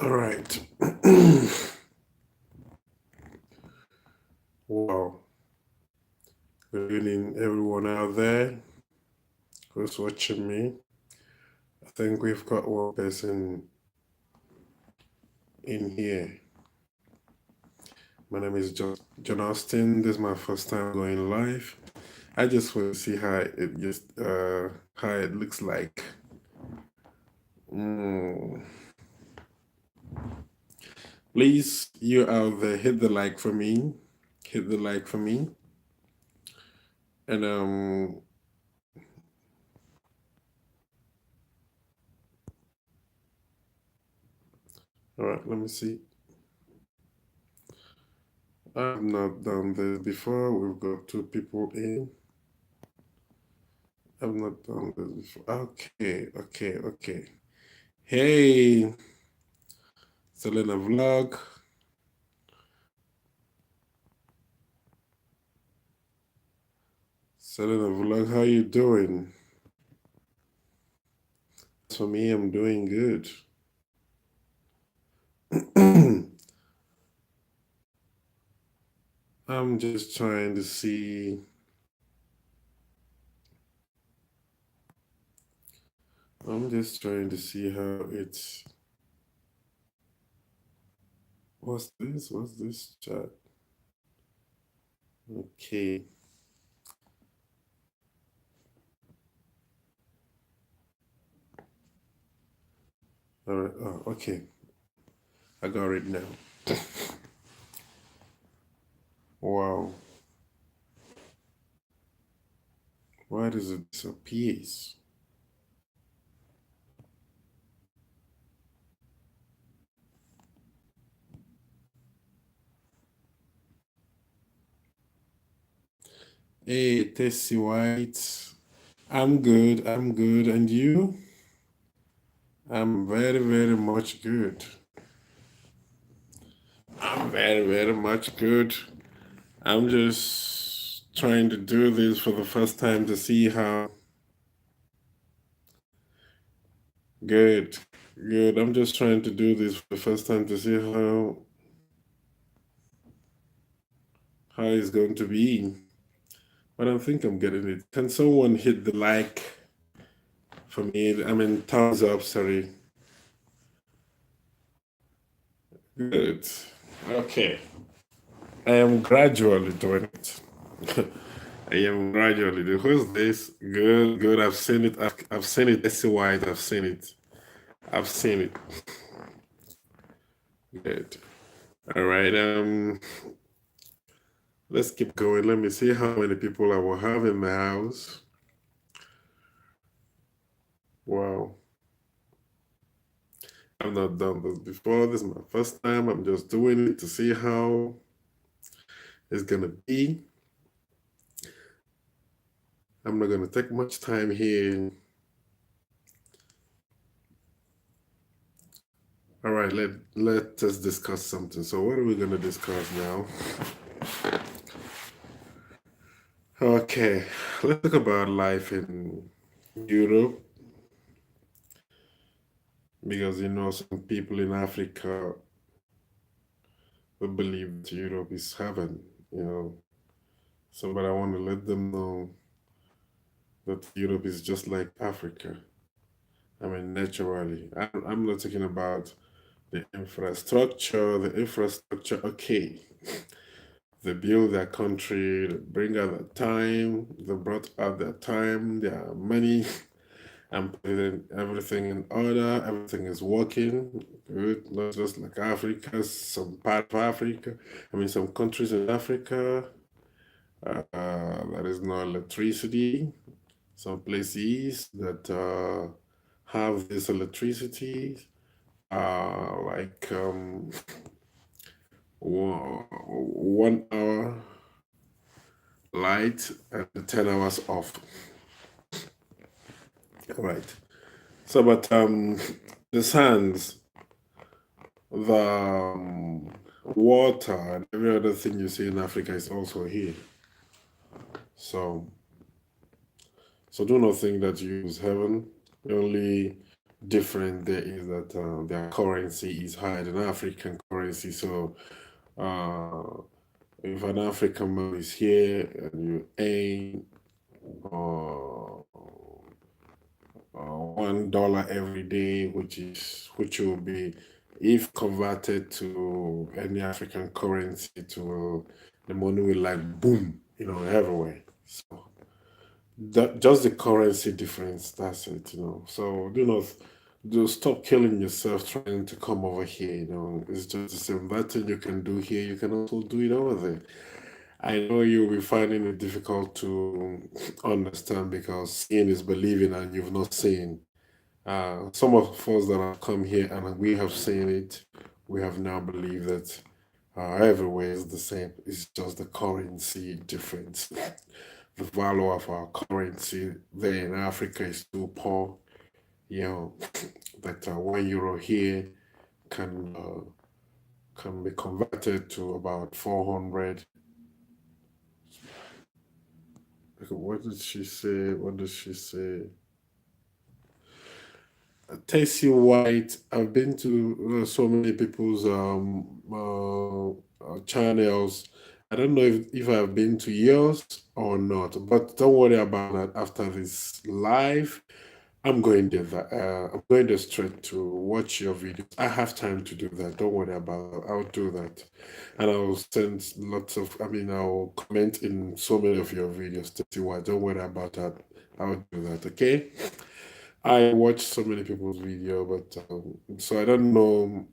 All right. Wow. Good evening, everyone out there who's watching me. I think we've got one person in here. My name is John Austin. This is my first time going live. I just want to see how it looks like. Mm. Please, you out there, hit the like for me. Hit the like for me. And all right, let me see. I've not done this before. We've got two people in. I've not done this before. Okay. Hey, Selena Vlog. Selena Vlog, how you doing? For me, I'm doing good. I'm just trying to see. I'm just trying to see how it's. What's this? What's this chat? Okay. All right. Oh, okay. I got it now. Wow. Why does it disappear? Hey, Tessie White. I'm good. I'm good. And you? I'm very much good. I'm very much good. I'm just trying to do this for the first time to see how good. Good. I'm just trying to do this for the first time to see how it's going to be. But I think I'm getting it. Can someone hit the like for me? I mean, thumbs up, sorry. Good. Okay. I am gradually doing it. I am gradually doing. Who's this? Good. I've seen it. I've seen it. Essie White. I've seen it. I've seen it. Good. All right. Let's keep going. Let me see how many people I will have in the house. Wow. I've not done this before. This is my first time. I'm just doing it to see how it's gonna be. I'm not gonna take much time here. All right, let us discuss something. So what are we gonna discuss now? Okay, let's talk about life in Europe because some people in Africa will believe that Europe is heaven, you know. So but I want to let them know that Europe is just like Africa. I mean, naturally. I'm not talking about the infrastructure. The infrastructure, okay. They build their country, they bring out their time, they brought out their time, their money, and putting everything in order. Everything is working good, not just like Africa, some part of Africa. I mean, some countries in Africa, there is no electricity. Some places that have this electricity, like 1 hour light and 10 hours off. All right. So, but the sands, the water, and every other thing you see in Africa is also here. So, so do not think that you use heaven. The only different there is that their currency is higher than African currency. So if an African man is here and you earn uh, $1 every day, which will be, if converted to any African currency, to the money will like boom, everywhere. So that just the currency difference. That's it. So do stop killing yourself trying to come over here. It's just the same. That thing you can do here, you can also do it over there. I know you'll be finding it difficult to understand because seeing is believing, and you've not seen. Some of us that have come here and we have seen it, we have now believed that everywhere is the same. It's just the currency difference. The value of our currency there in Africa is too poor. You know that €1 here can be converted to about 400. What did she say? What does she say? Tasty White. I've been to so many people's channels. I don't know if I've been to yours or not, but don't worry about that. After this live, I'm going there straight to watch your videos. I have time to do that. Don't worry about it. I'll do that, and I'll send lots of. I mean, I'll comment in so many of your videos. Tasty White. Don't worry about that. I'll do that. Okay. I watch so many people's video, but so I don't know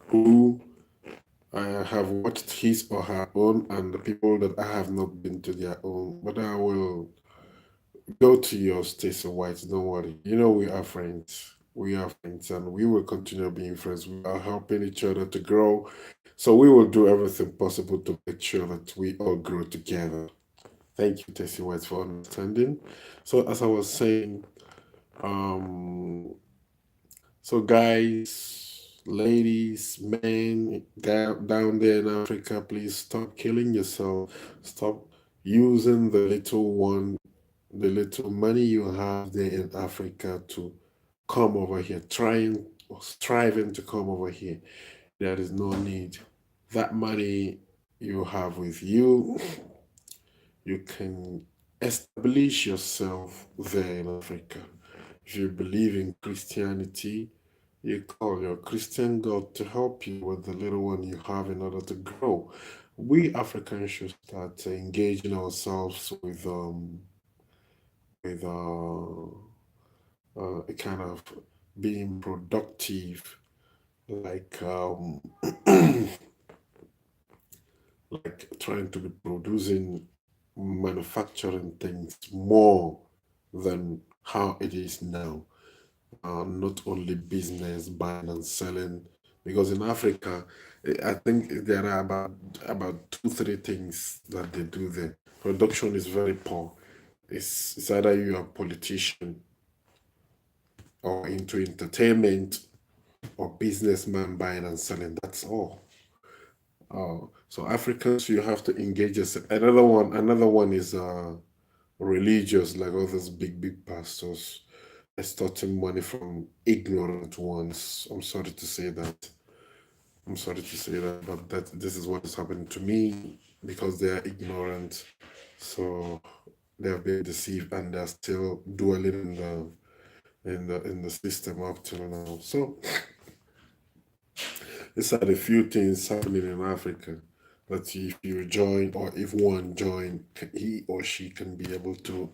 who I have watched his or her own, and the people that I have not been to their own. But I will go to your Stacey White. Don't worry. We are friends. We are friends, and we will continue being friends. We are helping each other to grow. So we will do everything possible to make sure that we all grow together. Thank you, Stacey White, for understanding. So as I was saying, um so, guys, ladies, men down there in Africa, please stop killing yourself. Stop using the little money you have there in Africa to come over here, trying or striving to come over here. There is no need. That money you have with you, you can establish yourself there in Africa. If you believe in Christianity, you call your Christian God to help you with the little one you have in order to grow. We Africans should start engaging ourselves with a kind of being productive, like like trying to be producing, manufacturing things more than how it is now. Not only business buying and selling, because in Africa, I think there are about 2, 3 things that they do there. Production is very poor. It's either you are a politician or into entertainment or businessman buying and selling. That's all. So Africans, you have to engage yourself. Another one is religious, like all those big pastors extorting money from ignorant ones. I'm sorry to say that. But this is what is happening to me because they are ignorant. So they have been deceived and they're still dwelling in the system up till now. So these are the few things happening in Africa that if you join or if one join, he or she can be able to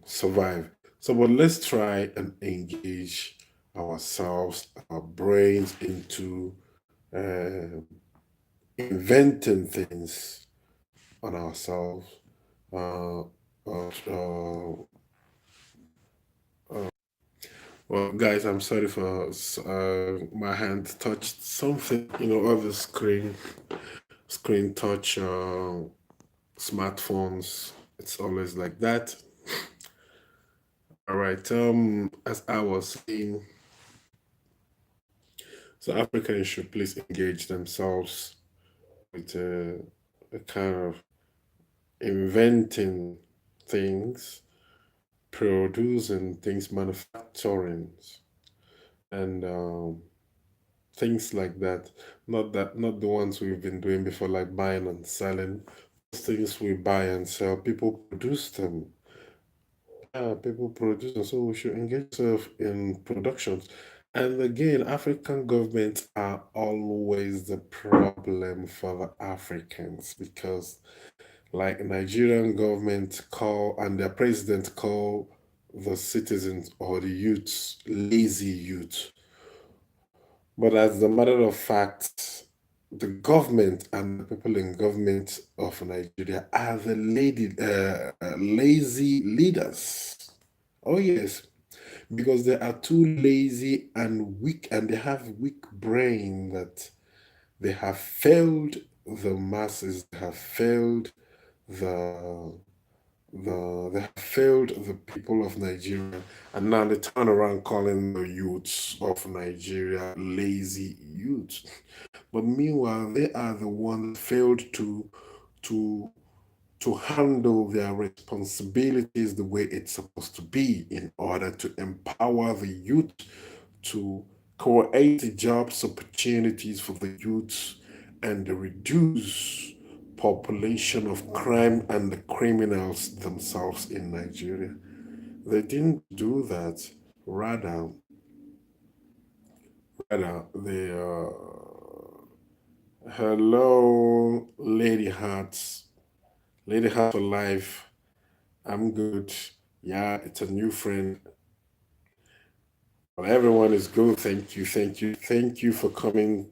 survive. So, but let's try and engage ourselves, our brains into inventing things on ourselves. Uh, uh, uh, well, guys, I'm sorry for my hand touched something, on the screen touch smartphones. It's always like that. All right. As I was saying, so Africans should please engage themselves with a kind of inventing things producing things, manufacturing, and things like that. Not the ones we've been doing before, like buying and selling. Those things we buy and sell, people produce them. Yeah, people produce them, so we should engage ourselves in productions. And again, African governments are always the problem for the Africans because, like Nigerian government call and their president call the citizens or the youths lazy youth. But as a matter of fact, the government and the people in government of Nigeria are the lazy leaders. Oh yes, because they are too lazy and weak, and they have weak brain that they have failed the masses, they have failed the they have failed the people of Nigeria, and now they turn around calling the youths of Nigeria lazy youths. But meanwhile, they are the ones failed to to handle their responsibilities the way it's supposed to be in order to empower the youth, to create jobs opportunities for the youth, and reduce population of crime and the criminals themselves in Nigeria. They didn't do that. Rather, they hello, Lady Hearts. Lady Hearts for life. I'm good. Yeah, it's a new friend. Well, everyone is good. Thank you, thank you, thank you for coming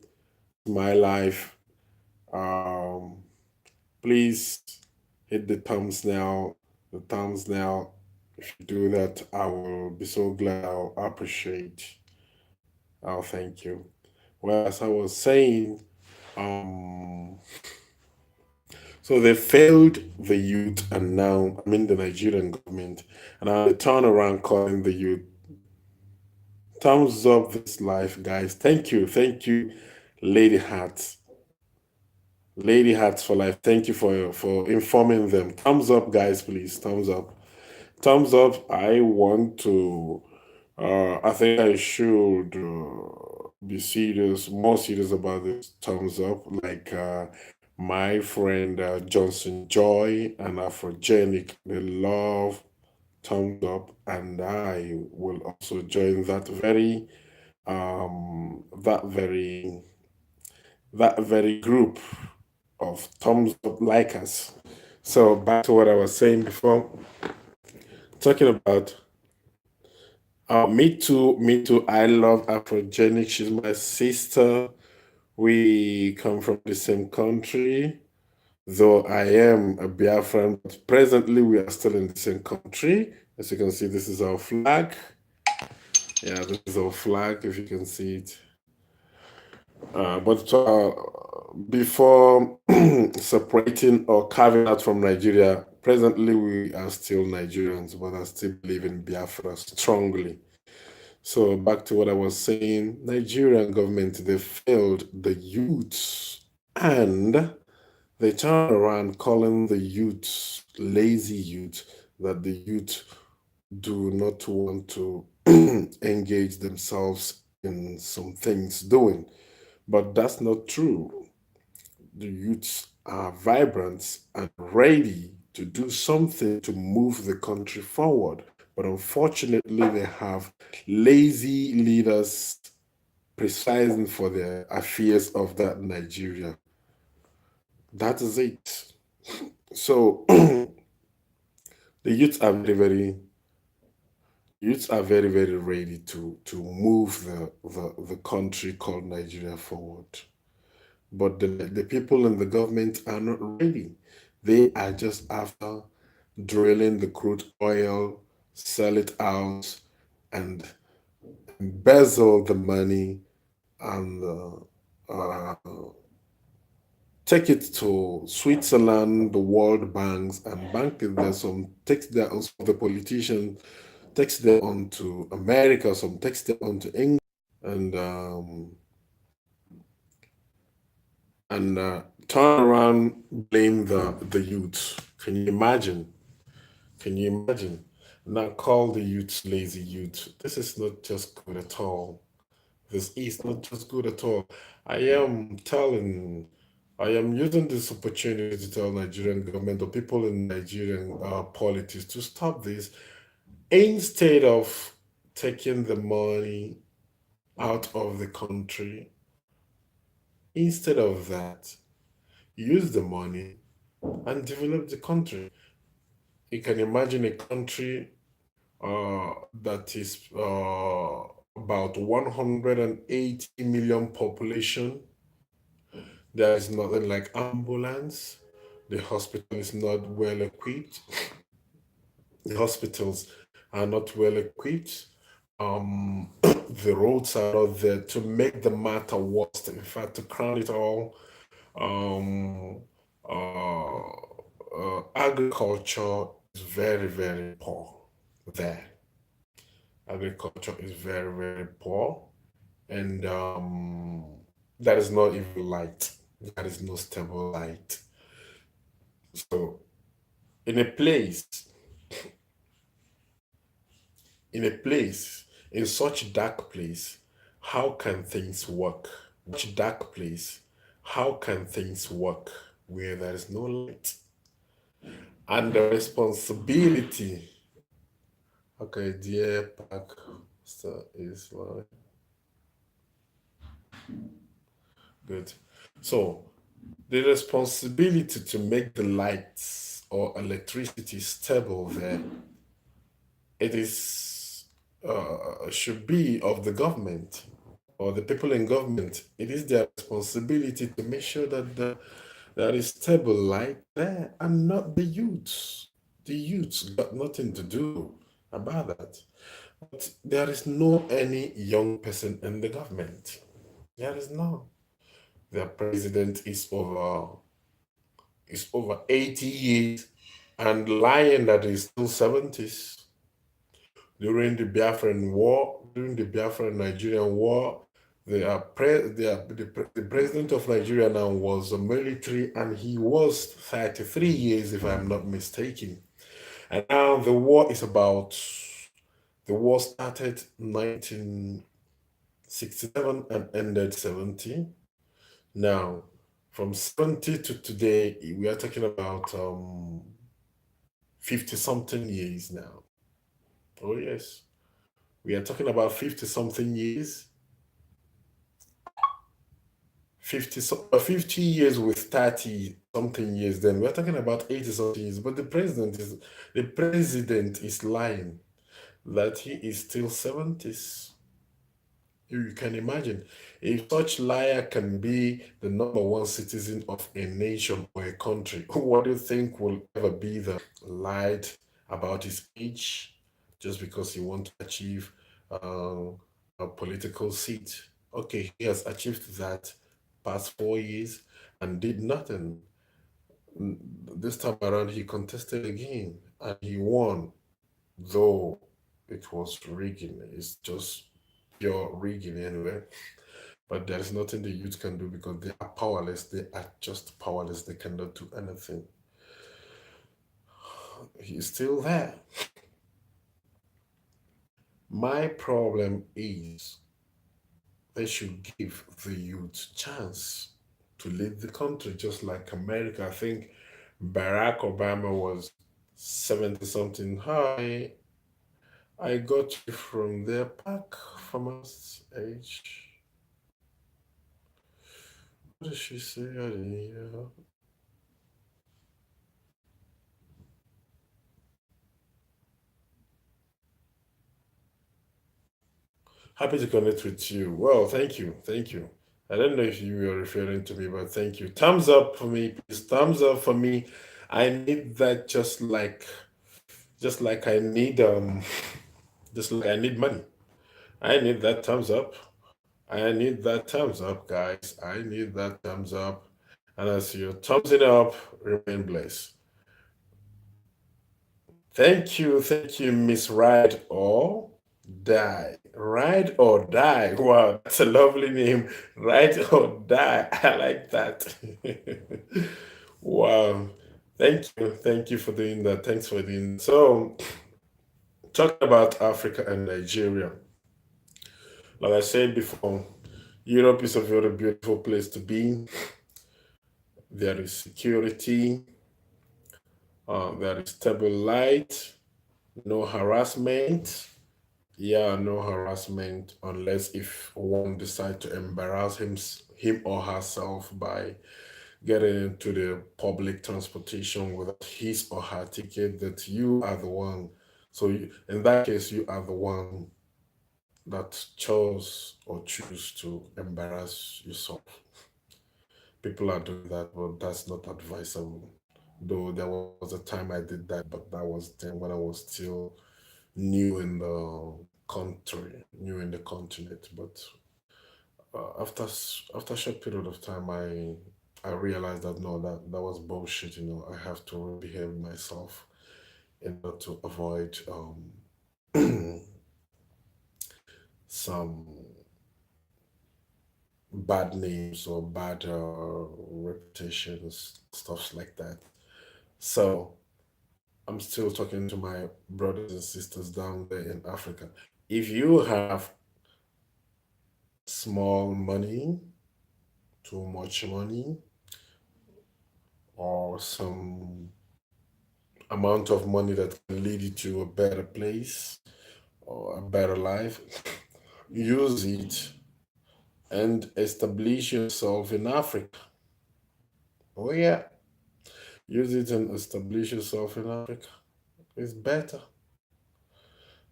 to my life. Um, please hit the thumbs now. The thumbs now. If you do that, I will be so glad. I'll appreciate. I'll thank you. Well, as I was saying, um, so they failed the youth, and now I mean the Nigerian government, and now they turn around calling the youth. Thumbs up this life, guys. Thank you, Lady Hearts. Lady Hearts for life. Thank you for informing them. Thumbs up, guys, please. Thumbs up. Thumbs up. I want to. I think I should be serious, more serious about this. Thumbs up, like my friend Johnson Joy and Afrogenic. They love thumbs up, and I will also join that very group of thumbs up likers. So back to what I was saying before, talking about me too. I love Afrogenic. She's my sister. We come from the same country, though I am a Biafran, but presently we are still in the same country. As you can see, this is our flag. Yeah, this is our flag, if you can see it. But before separating or carving out from Nigeria, presently we are still Nigerians, but I still believe in Biafra strongly. So back to what I was saying, Nigerian government, they failed the youths, and they turn around calling the youths lazy youth, that the youth do not want to engage themselves in some things doing. But that's not true. The youths are vibrant and ready to do something to move the country forward. But unfortunately, they have lazy leaders presiding for the affairs of that Nigeria. That is it. So the youths are very, very ready to move the country called Nigeria forward. But the people in the government are not ready. They are just after drilling the crude oil, sell it out, and embezzle the money, and take it to Switzerland, the World Banks, and bank it there. Some takes there, also the politician takes them on to America, some takes them on to England, and turn around blame the youth. Can you imagine? Can you imagine? Not call the youth lazy youth. This is not just good at all. This is not just good at all. I am telling, I am using this opportunity to tell Nigerian government or people in Nigerian politics to stop this instead of taking the money out of the country. Instead of that, use the money and develop the country. You can imagine a country that is about 180 million population. There is nothing like ambulance. The hospital is not well equipped. The hospitals are not well equipped. The roads are not there to make the matter worse. In fact, to crown it all, um, agriculture is very, very poor there. Agriculture is very, very poor, and that is not even light. That is no stable light. So, in a place, in a place, in such dark place, how can things work? Such dark place, how can things work where there is no light? And the responsibility. Okay, dear Park is like good. So the responsibility to make the lights or electricity stable there, it is should be of the government or the people in government. It is their responsibility to make sure that there is stable light there and not the youths. The youths got nothing to do about that. But there is no any young person in the government. There is no. Their president is over 80 years and lying that he's still 70s. During the Biafran Nigerian war, the president of Nigeria now was a military and he was 33 years, if I'm not mistaken. And now the war started 1967 and ended 70. Now, from 70 to today, we are talking about 50 something years now. Oh, yes. We are talking about 50 something years. 50 years with 30 something years, then we're talking about 80 something years. But the president is lying that he is still 70s. You can imagine if such liar can be the number one citizen of a nation or a country, what do you think will ever be the lied about his age just because he wants to achieve uh, a political seat? Okay, he has achieved that past 4 years and did nothing. This time around, he contested again and he won, though it was rigging. It's just pure rigging anyway. But there is nothing the youth can do because they are powerless. They are just powerless. They cannot do anything. He's still there. My problem is they should give the youth chance to lead the country just like America. I think Barack Obama was 70 something high. I got you from their pack from us age. What did she say? I didn't hear her. Happy to connect with you. Well, thank you. Thank you. I don't know if you were referring to me, but thank you. Thumbs up for me, please. Thumbs up for me. I need that just like I need just like I need money. I need that thumbs up. I need that thumbs up, guys. I need that thumbs up. And as you're thumbs it up, remain blessed. Thank you, Miss Ride or Die. Ride or Die. Wow, that's a lovely name. Ride or Die. I like that. Wow. Thank you. Thank you for doing that. Thanks for doing that. So Talking about Africa and Nigeria, like I said before, Europe is a very beautiful place to be. There is security, there is stable light, no harassment. Yeah, no harassment unless if one decide to embarrass him or herself by getting into the public transportation without his or her ticket, that you are the one. So in that case, you are the one that chose or choose to embarrass yourself. People are doing that, but that's not advisable. Though there was a time I did that, but that was then when I was still new in the country, new in the continent. But after a short period of time, I realized that no, that was bullshit. I have to behave myself in order to avoid some bad names or bad reputations, stuffs like that. So I'm still talking to my brothers and sisters down there in Africa. If you have small money, too much money, or some amount of money that can lead you to a better place or a better life, use it and establish yourself in Africa. Oh, yeah, use it and establish yourself in Africa. It's better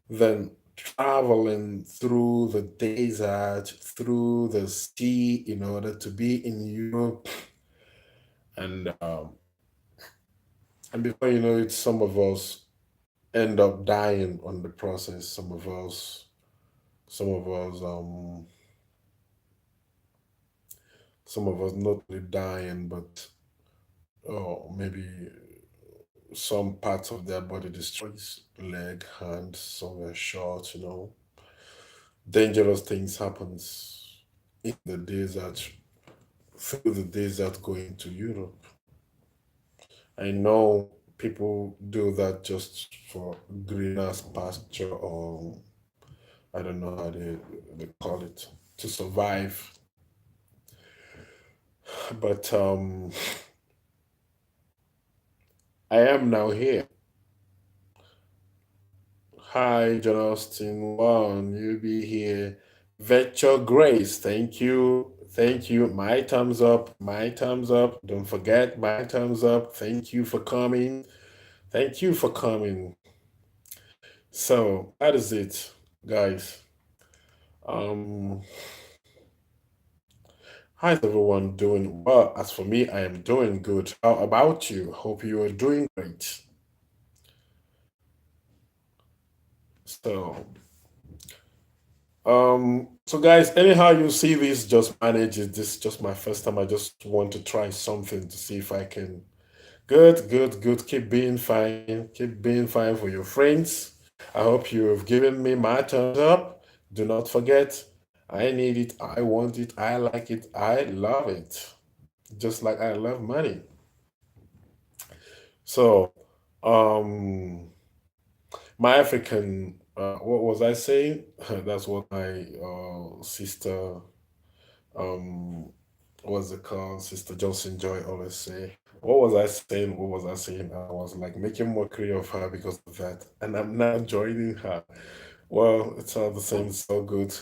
than traveling through the desert, through the sea in order to be in Europe. And before you know it, some of us end up dying on the process. Some of us some of us not really dying, but maybe some parts of their body destroys, leg, hand, somewhere short. Dangerous things happens in the desert, through the desert going to Europe. I know people do that just for greener pasture, or I don't know how they call it, to survive. But I am now here. Hi, John Austin. One, you be here. Virtual Grace, thank you. Thank you. My thumbs up. My thumbs up. Don't forget my thumbs up. Thank you for coming. Thank you for coming. So that is it, guys. Um, how's everyone doing? Well, as for me, I am doing good. How about you? Hope you are doing great. So, so guys, anyhow you see this, just manage it. This is just my first time. I just want to try something to see if I can. Good, good, good. Keep being fine. Keep being fine for your friends. I hope you have given me my thumbs up. Do not forget, I need it. I want it. I like it. I love it. Just like I love money. So, um, my African, what was I saying? That's what my sister, um, what's it called? Sister Johnson Joy always say. What was I saying? What was I saying? I was like making mockery of her because of that, and I'm now joining her. Well, it's all the same. It's all good.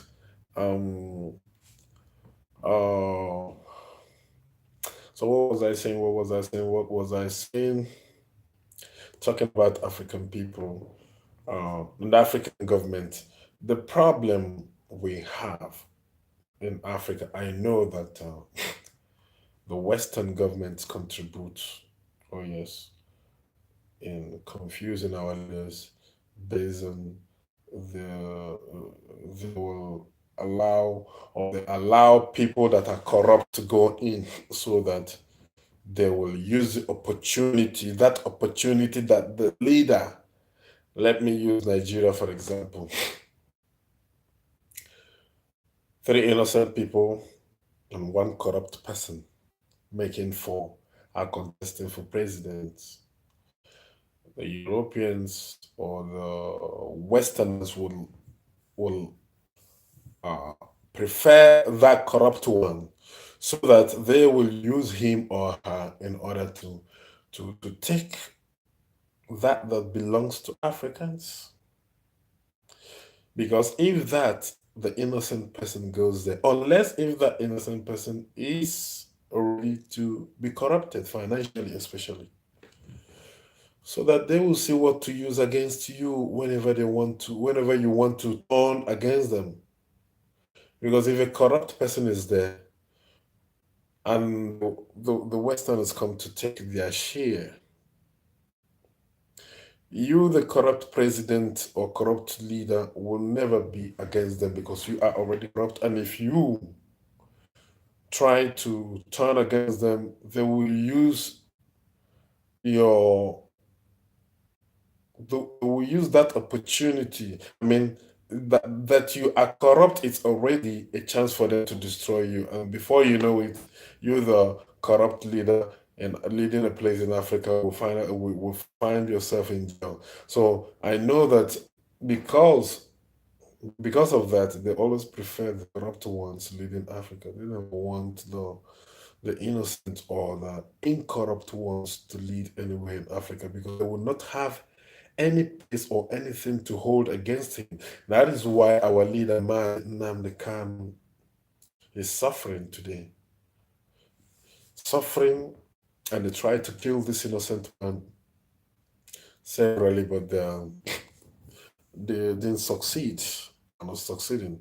Um. Uh. So what was I saying? What was I saying? What was I saying? Talking about African people, and the African government. The problem we have in Africa, I know that the Western governments contribute. Oh yes, in confusing our leaders based on they will allow or they allow people that are corrupt to go in so that they will use the opportunity, that opportunity that the leader, let me use Nigeria for example, three innocent people and one corrupt person making four are contesting for president. the Europeans or the Westerners will uh, prefer that corrupt one, so that they will use him or her in order to take that belongs to Africans. Because if that the innocent person goes there, unless if that innocent person is ready to be corrupted financially, especially, so that they will see what to use against you whenever they want to, whenever you want to turn against them. Because if a corrupt person is there and the Westerners come to take their share, you, the corrupt president or corrupt leader, will never be against them because you are already corrupt. And if you try to turn against them, they will use your they will use that opportunity. I mean, that you are corrupt, it's already a chance for them to destroy you. And before you know it, you're the corrupt leader and leading a place in Africa will find yourself in jail. So I know that because because of that, they always prefer the corrupt ones leading Africa. They don't want the innocent or the incorrupt ones to lead anywhere in Africa because they will not have any place or anything to hold against him. That is why our leader, man Nnamdi Kanu, is suffering today. Suffering, and they try to kill this innocent man severally, but they didn't succeed. Are not succeeding.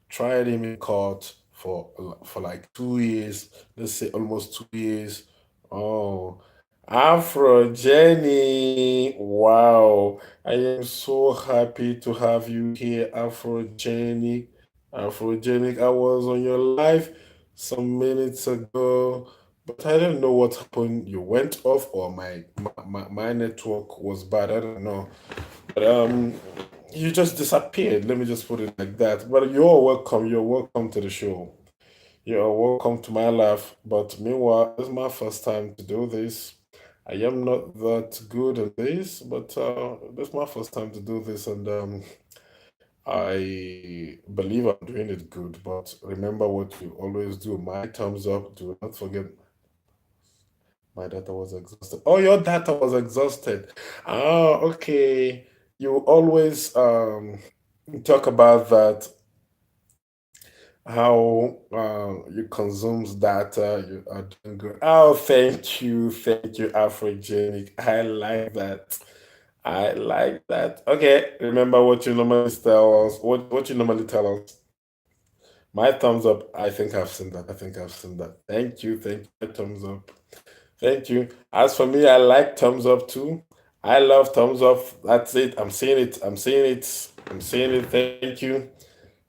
Tried him in court for like 2 years. Let's say almost 2 years. Oh, Afro Jenny! Wow, I am so happy to have you here, Afro Jenny. Afro Jenny, I was on your live some minutes ago, but I don't know what happened. You went off, or my network was bad. I don't know. But you just disappeared. Let me just put it like that. But you're welcome. You're welcome to the show. You're welcome to my life. But meanwhile, this is my first time to do this. I am not that good at this, but this is my first time to do this, and I believe I'm doing it good. But remember what you always do. My thumbs up. Do not forget my data was exhausted. Oh, your data was exhausted. Ah, okay. You always talk about that, how you consumes data, you are doing good. Oh, thank you, Afrogenic. I like that. I like that. Okay, remember what you normally tell us. What you normally tell us. My thumbs up. I think I've seen that. I think I've seen that. Thank you. Thumbs up. Thank you. As for me, I like thumbs up too. I love thumbs up. That's it. I'm seeing it. I'm seeing it. I'm seeing it. Thank you.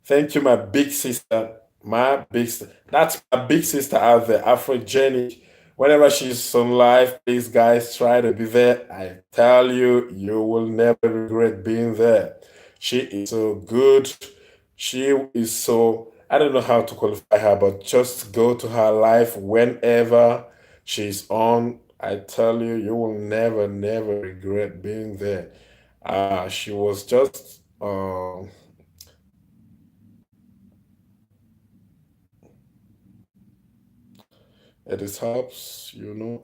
Thank you, my big sister. My big sister. That's my big sister out there, Afrogenic. Whenever she's on live, please, guys, try to be there. I tell you, you will never regret being there. She is so good. She is so, I don't know how to qualify her, but just go to her live whenever she's on. I tell you, you will never regret being there. She was just it is helps,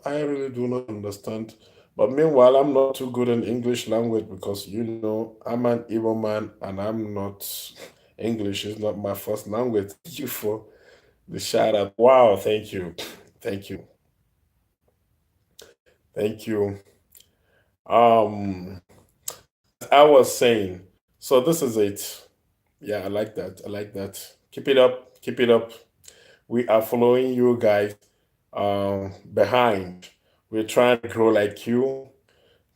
I really do not understand. But meanwhile, I'm not too good in English language because I'm an Igbo man and I'm not English is not my first language. Thank you for the shout out. Wow, thank you. Thank you. Thank you. Um I was saying, so this is it. Yeah, I like that. I like that. Keep it up. Keep it up. We are following you guys behind. We're trying to grow like you,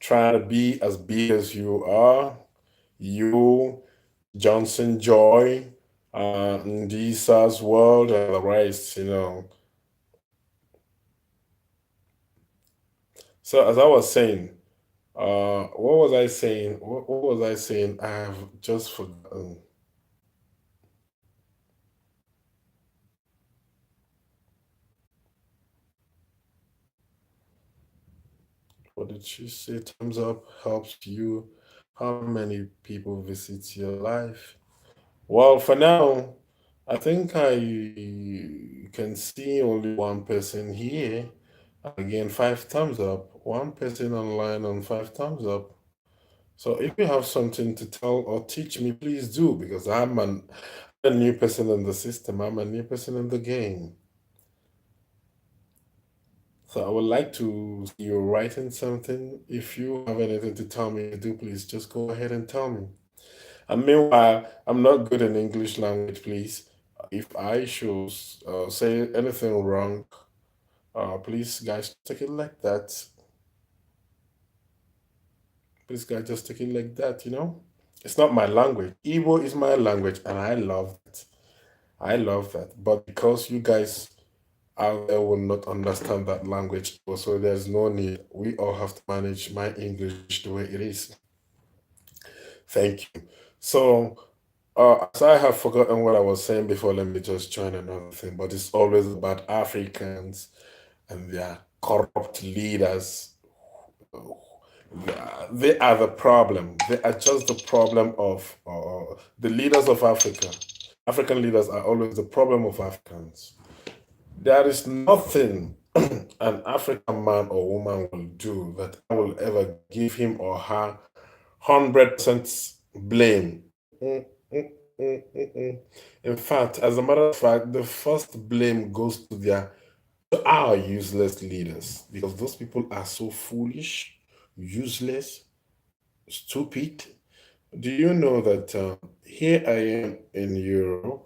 trying to be as big as you are. You, Johnson Joy, Ndisa's World, and the rest. So as I was saying, what was I saying? What was I saying? I have just forgotten. What did she say? Thumbs up helps you. How many people visit your life? Well, for now, I think I can see only one person here. Again, five thumbs up. One person online on five thumbs up. So if you have something to tell or teach me, please do, because a new person in the system. I'm a new person in the game. So I would like to see you writing something. If you have anything to tell me, do please just go ahead and tell me. And meanwhile, I'm not good in English language, please. If I should say anything wrong, please, guys, take it like that. Please, guys, just take it like that. It's not my language. Igbo is my language, and I love it. I love that. But because you guys out there will not understand that language, so there's no need. We all have to manage my English the way it is. Thank you. So, as I have forgotten what I was saying before, let me just join another thing. But it's always about Africans and their corrupt leaders. They are the problem. They are just the problem of the leaders of Africa. African leaders are always the problem of Africans. There is nothing an African man or woman will do that I will ever give him or her 100% blame. Mm, mm, mm. In fact, as a matter of fact, the first blame goes to our useless leaders, because those people are so foolish, useless, stupid. Do you know that here I am in Europe?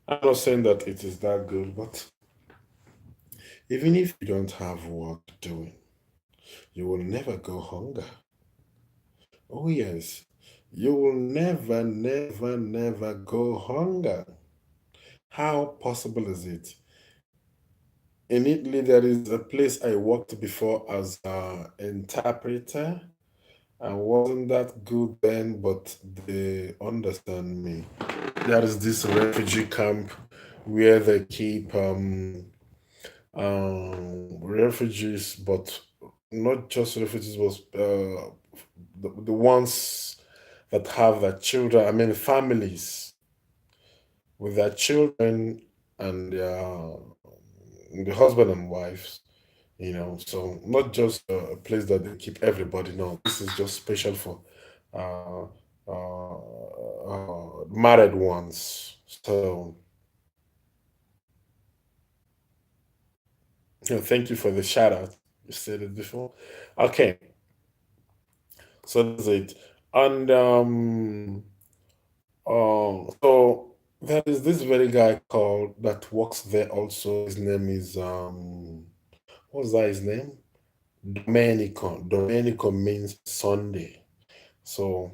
I'm not saying that it is that good, but even if you don't have work doing, you will never go hunger. Oh, yes. You will never, never, never go hunger. How possible is it? In Italy, there is a place I worked before as an interpreter. I wasn't that good then, but they understand me. There is this refugee camp where they keep refugees, but not just refugees, but the ones that have their children, I mean, families with their children and the husband and wives. So not just a place that they keep everybody. No, this is just special for uh, married ones. So thank you for the shout out. You said it before. Okay, so that's it. And so there is this very guy called that works there also. His name is what's that his name? Domenico. Domenico means Sunday. So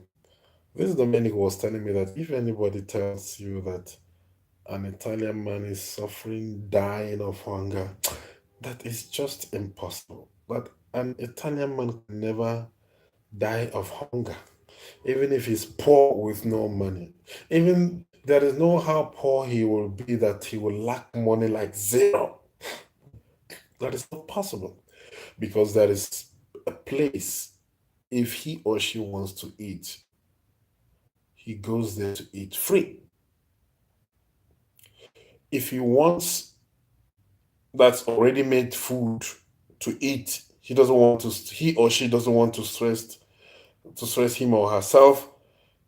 this Domenico was telling me that if anybody tells you that an Italian man is suffering, dying of hunger, that is just impossible. That an Italian man can never die of hunger, even if he's poor with no money. Even there is no how poor he will be that he will lack money like zero. That is not possible, because there is a place. If he or she wants to eat, he goes there to eat free. If he wants that's already made food to eat, he or she doesn't want to stress him or herself,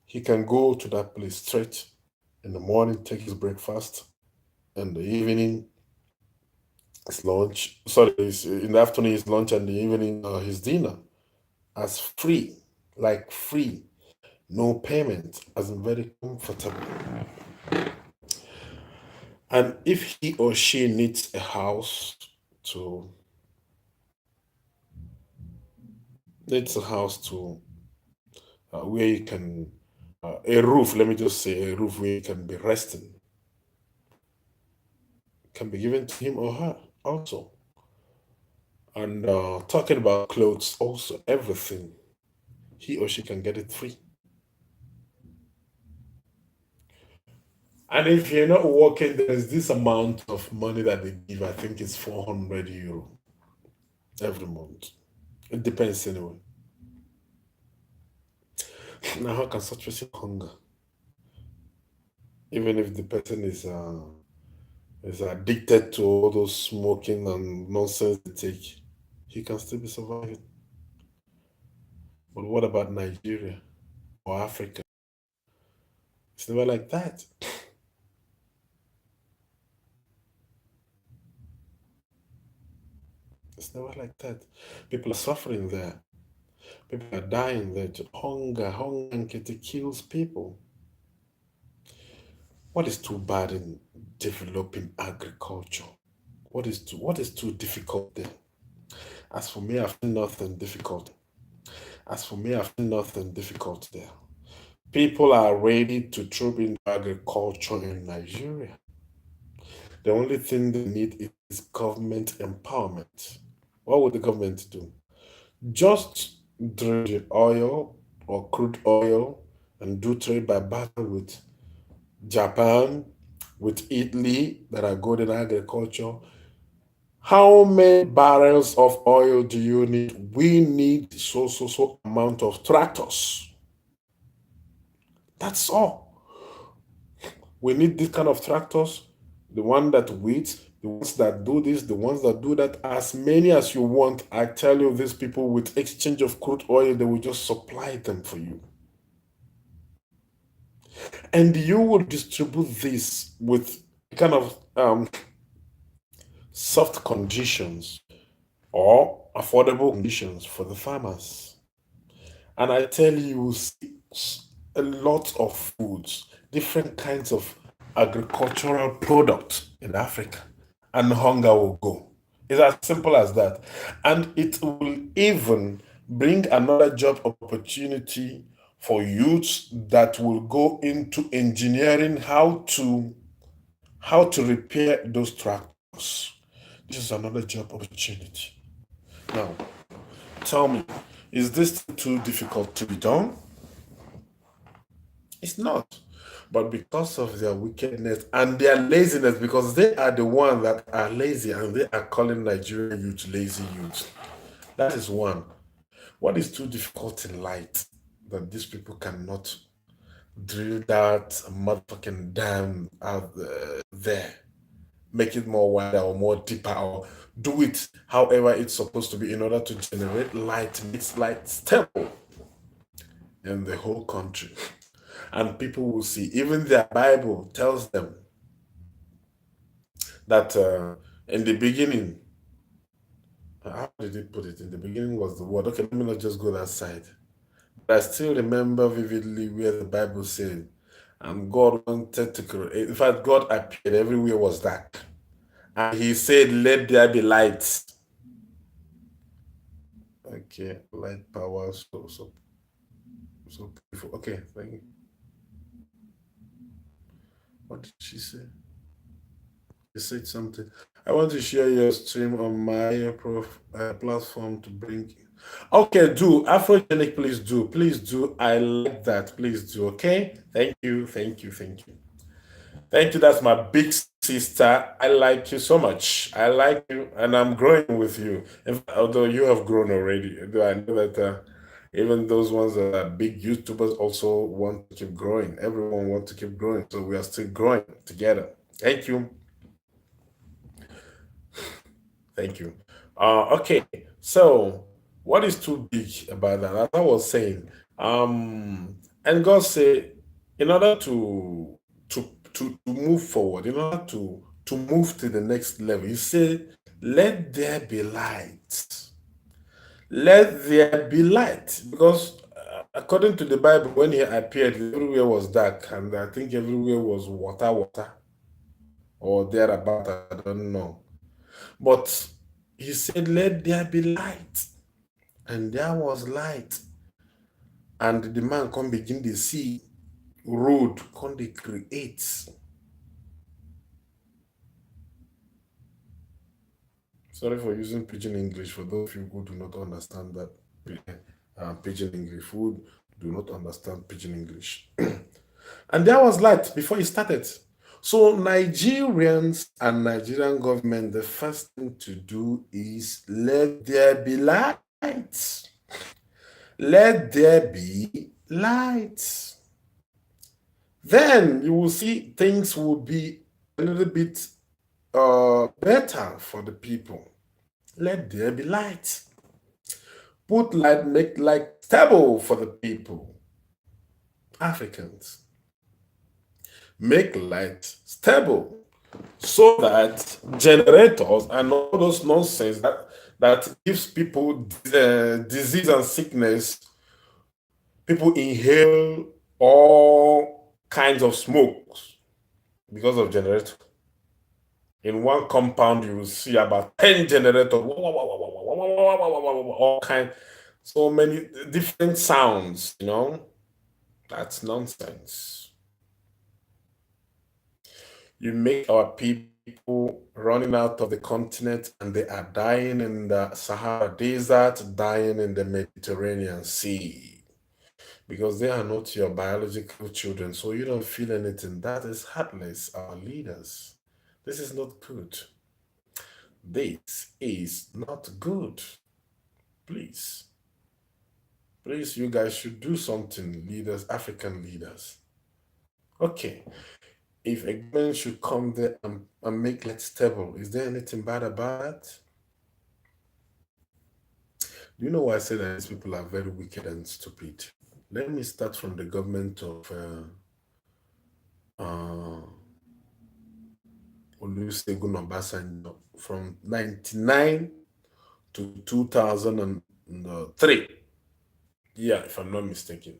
he can go to that place straight in the morning, take his breakfast, in the evening his lunch. Sorry, in the afternoon his lunch, and the evening his dinner, as free, like free, no payment, as in very comfortable. And if he or she needs a house to needs a house to where you can a roof, let me just say a roof where you can be resting, can be given to him or her also. And talking about clothes, also everything, he or she can get it free. And if you're not working, there's this amount of money that they give. I think it's 400 euro every month. It depends anyway. Now, how can such person hunger? Even if the person is addicted to all those smoking and nonsense they take, he can still be surviving. But what about Nigeria or Africa? It's never like that. It's never like that. People are suffering there. People are dying there. Hunger and it kills people. What is too bad in developing agriculture? What is too difficult there? As for me, I find nothing difficult. As for me, I find nothing difficult there. People are ready to throw in agriculture in Nigeria. The only thing they need is government empowerment. What would the government do? Just drill the oil or crude oil and do trade by barter with Japan, with Italy that are good in agriculture. How many barrels of oil do you need? We need so amount of tractors. That's all. We need this kind of tractors, the one that weeds, the ones that do this, the ones that do that, as many as you want. I tell you, these people with exchange of crude oil, they will just supply them for you. And you will distribute this with kind of soft conditions or affordable conditions for the farmers. And I tell you, a lot of foods, different kinds of agricultural products in Africa, and hunger will go. It's as simple as that. And it will even bring another job opportunity for youths that will go into engineering how to repair those tractors. This is another job opportunity. Now, tell me, is this too difficult to be done? It's not. But because of their wickedness and their laziness, because they are the ones that are lazy and they are calling Nigerian youth lazy youth. That is one. What is too difficult in light that these people cannot drill that motherfucking dam out there, make it more wider or more deeper, or do it however it's supposed to be in order to generate light, makes light stable in the whole country. And people will see, even their Bible tells them that in the beginning, how did it put it? In the beginning was the word. Okay, let me not just go that side. But I still remember vividly where the Bible said, and God wanted to create. In fact, God appeared, everywhere was dark. And he said, let there be light. Okay, light power, so beautiful. Okay, thank you. What did she say? She said something. I want to share your stream on my platform to bring. Okay, do Afrogenic, please do, please do. I like that. Please do. Okay, thank you, thank you, thank you, thank you. That's my big sister. I like you so much. I like you, and I'm growing with you. Although you have grown already, though I know that even those ones that are big YouTubers also want to keep growing. Everyone wants to keep growing, so we are still growing together. Thank you. Thank you. Okay, so what is too big about that? As I was saying, and God said, in order to move forward, in order to move to the next level, He said, "Let there be light. Let there be light." Because according to the Bible, when He appeared, everywhere was dark, and I think everywhere was water, or thereabout. I don't know. But he said, let there be light. And there was light. And the man can begin to see road, can they create. Sorry for using pidgin English for those of you who do not understand that pidgin English, who do not understand pidgin English. And there was light before he started. So Nigerians and Nigerian government, the first thing to do is let there be light. light. Let there be light. Then you will see things will be a little bit better for the people. Let there be light. Put light, make light stable for the people. Africans. Make light stable so that generators and all those nonsense that gives people disease and sickness, people inhale all kinds of smokes because of generator. In one compound, you will see about 10 generators, all kind, so many different sounds, That's nonsense. You make our people running out of the continent and they are dying in the Sahara Desert, dying in the Mediterranean Sea because they are not your biological children. So you don't feel anything. That is heartless, our leaders. This is not good. This is not good. Please. Please, you guys should do something, leaders, African leaders. Okay. If a government should come there and make it stable, is there anything bad about that? Do you know why I say that these people are very wicked and stupid? Let me start from the government of Olusegun Obasanjo from 99 to 2003. Yeah, if I'm not mistaken.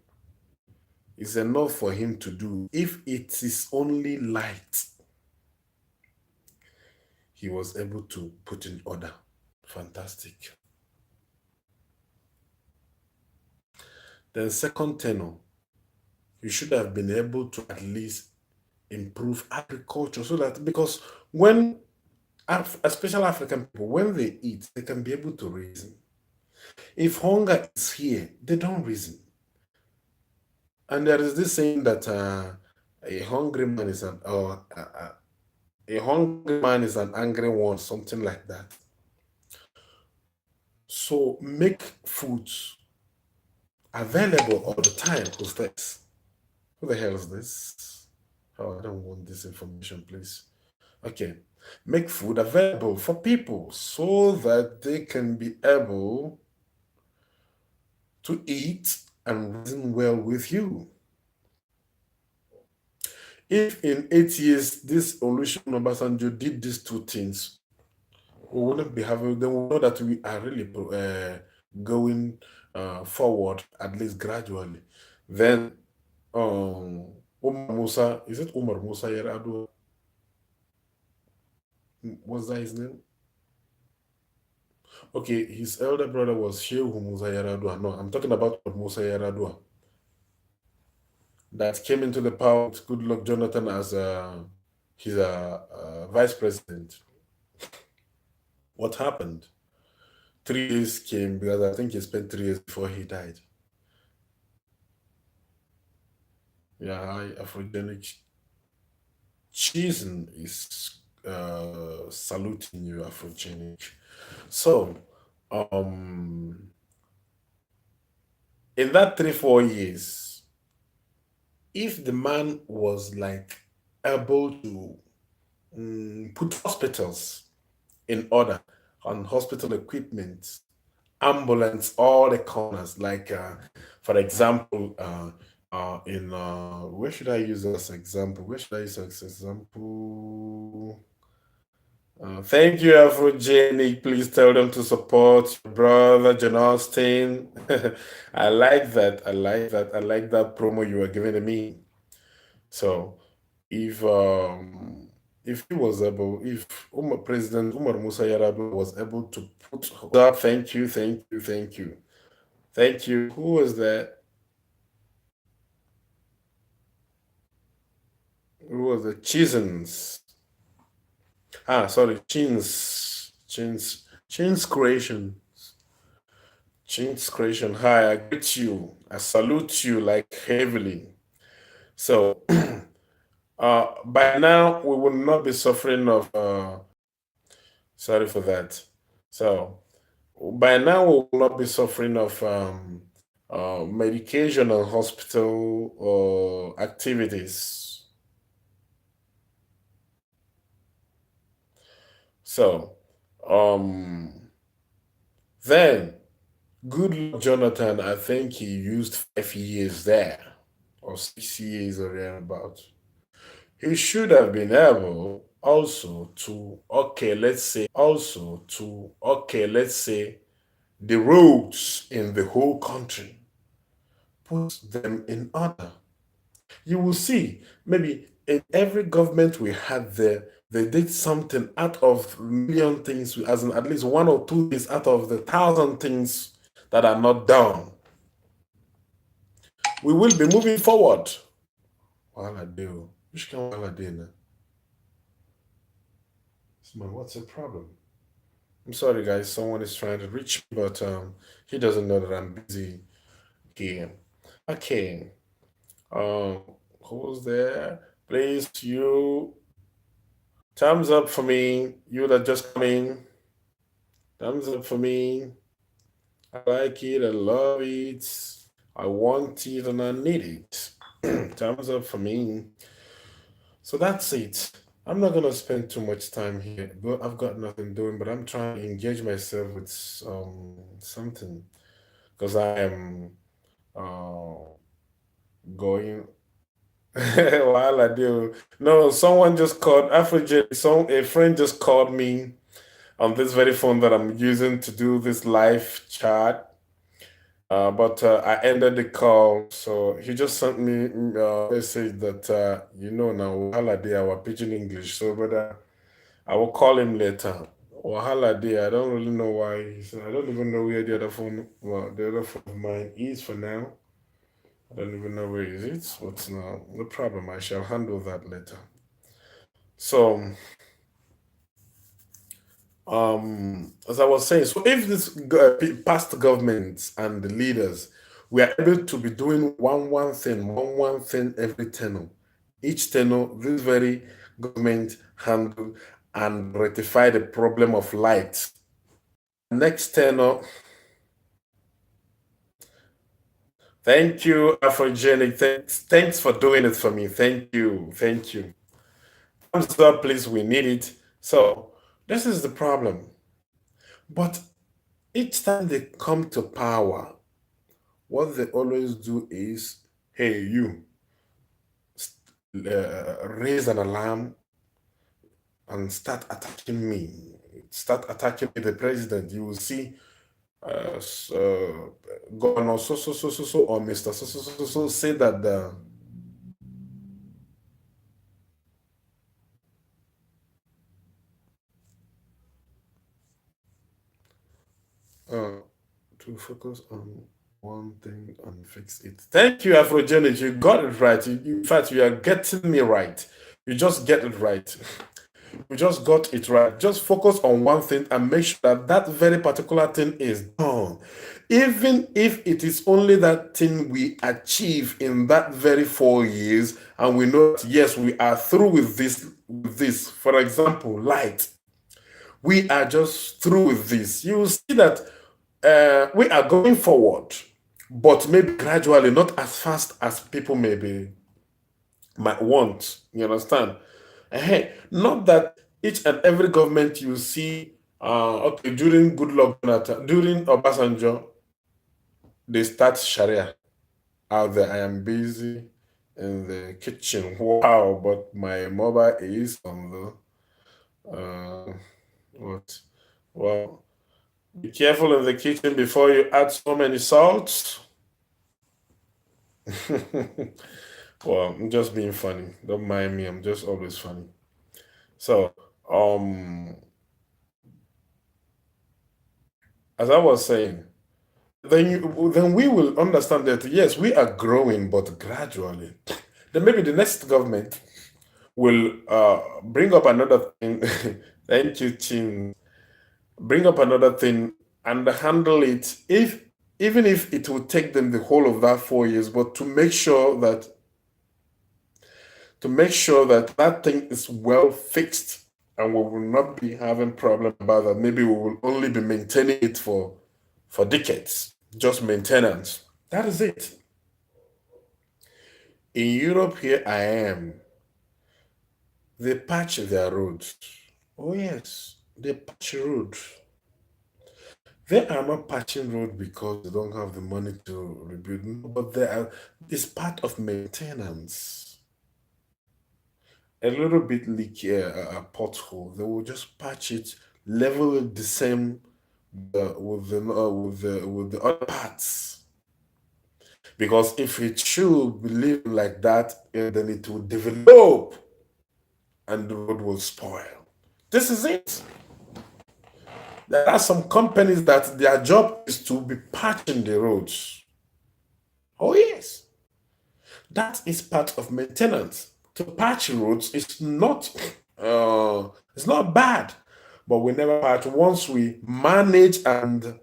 It's enough for him to do. If it is only light, he was able to put in order. Fantastic. Then second tenor, you should have been able to at least improve agriculture so that, because when especially African people, when they eat, they can be able to reason. If hunger is here, they don't reason. And there is this saying that a hungry man is a hungry man is an angry one, something like that. So make foods available all the time. Who's this? Who the hell is this? Oh, I don't want this information, please. Okay. Make food available for people so that they can be able to eat and reason well with you. If in 8 years this Olusegun Obasanjo did these two things, we wouldn't be having, then we know that we are really going forward, at least gradually. Then Umar Musa, is it Umar Musa Yar'Adua? Was that his name? Okay, his elder brother was Shehu Musa Yar'Adua. No, I'm talking about Musa Yar'Adua. That came into the power with Goodluck Jonathan as his vice president. What happened? 3 years came because I think he spent 3 years before he died. Yeah, Afrogenic Cheesen is saluting you, Afrogenic. So, in that 3-4 years, if the man was like able to put hospitals in order on hospital equipment, ambulance, all the corners, like for example, in where should I use as example? Where should I use as example? Thank you, Afrogenic. Please tell them to support your brother, John Austin. I like that. I like that. I like that promo you were giving to me. So, if he was able, if President Umar Musa Yar'Adua was able to put that, thank you. Who was that? Who was the Chisens? Sorry, Chins Creation. Chins Creation. Hi, I greet you. I salute you like heavily. So, by now we will not be suffering of. Sorry for that. So, by now we will not be suffering of medication and hospital activities. So, um, then Goodluck Jonathan, I think he used 5 years there, or 6 years or thereabout. He should have been able also to, let's say, the roads in the whole country, put them in order. You will see, maybe in every government we had there, they did something out of a million things, as in at least one or two things out of the thousand things that are not done. We will be moving forward. Wahala dey o. Which kind wahala dey now? Man, what's the problem? I'm sorry, guys. Someone is trying to reach me, but he doesn't know that I'm busy here. Okay. Who's there? Please, you. Thumbs up for me. You that just come in. Thumbs up for me. I like it. I love it. I want it and I need it. Thumbs up for me. So that's it. I'm not gonna spend too much time here, but I've got nothing doing. But I'm trying to engage myself with something because I am going while I do. No, someone just called Afrojet. A friend just called me on this very phone that I'm using to do this live chat. But I ended the call, so he just sent me a message that now Wahala dey our pidgin English. So, but I will call him later. Wahala dey. I don't really know why. I don't even know where the other phone, well, the other phone of mine is for now. I don't even know where is it. But no problem. I shall handle that later. So, as I was saying, so if this past governments and the leaders we are able to be doing one thing every tenure, each tenure, this very government handle and rectify the problem of light. Next tenure, thank you, Afrogenic. Thanks for doing it for me. Thank you, thank you. Thumbs up, please. We need it. So this is the problem. But each time they come to power, what they always do is, hey, you, raise an alarm and start attacking me. Start attacking me, the president. You will see Governor so, or Mr. So say that to focus on one thing and fix it. Thank you, Afrogenic. You got it right. In fact, you are getting me right. You just get it right. You just got it right. Just focus on one thing and make sure that that very particular thing is done. Even if it is only that thing we achieve in that very 4 years, and we know that yes, we are through with this. For example, light. We are just through with this. You will see that we are going forward, but maybe gradually, not as fast as people might want. You understand? Hey, not that each and every government you see, okay, during Goodluck Jonathan, during Obasanjo, they start Sharia out there. I am busy in the kitchen. Wow, but my mobile is on what? Well, be careful in the kitchen before you add so many salts. Well, I'm just being funny. Don't mind me. I'm just always funny. So, as I was saying, then we will understand that yes, we are growing, but gradually. Then maybe the next government will bring up another thing. Thank you, Chin. Bring up another thing and handle it. Even if it will take them the whole of that 4 years, but to make sure that that thing is well fixed. and we will not be having problem about that. Maybe we will only be maintaining it for decades, just maintenance. That is it. In Europe, here I am. They patch their roads. Oh yes, they patch roads. They are not patching road because they don't have the money to rebuild, no, but they are. It's part of maintenance. A little bit leaky, a pothole, they will just patch it, level it the same with the other parts. Because if it should be living like that, then it will develop and the road will spoil. This is it. There are some companies that their job is to be patching the roads. Oh yes, that is part of maintenance. To patch roads is not it's not bad, but we never patch. Once we manage and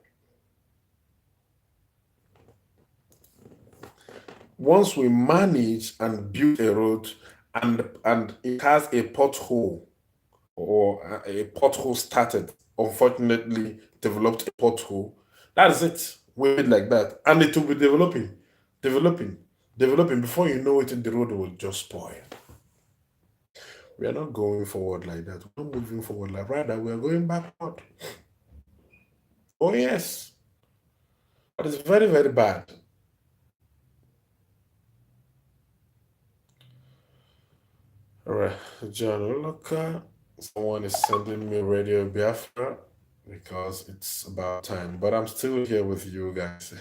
build a road and it has a pothole or a pothole started, unfortunately developed a pothole, that's it. Wait like that. And it will be developing, developing. Before you know it, the road will just spoil. We are not going forward like that. We're not moving forward like rather we are going backward. Oh yes. That is very, very bad. All right, John Oloka. Someone is sending me Radio Biafra because it's about time, but I'm still here with you guys.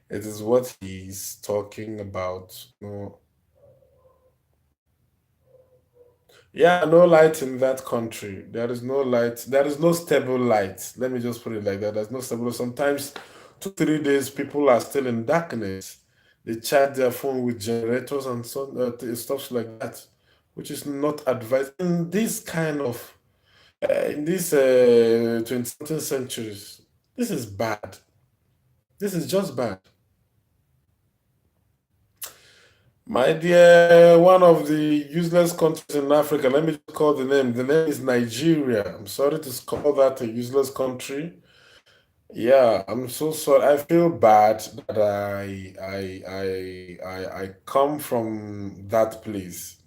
It is what he's talking about. No, yeah, no light in that country. There is no light. There is no stable light. Let me just put it like that. There's no stable. Sometimes 2, 3 days, people are still in darkness. They charge their phone with generators and stuff like that, which is not advised in this kind of in these 20th centuries. This is bad. This is just bad. My dear, one of the useless countries in Africa, let me just call the name. The name is Nigeria. I'm sorry to call that a useless country. Yeah, I'm so sorry. I feel bad that I come from that place.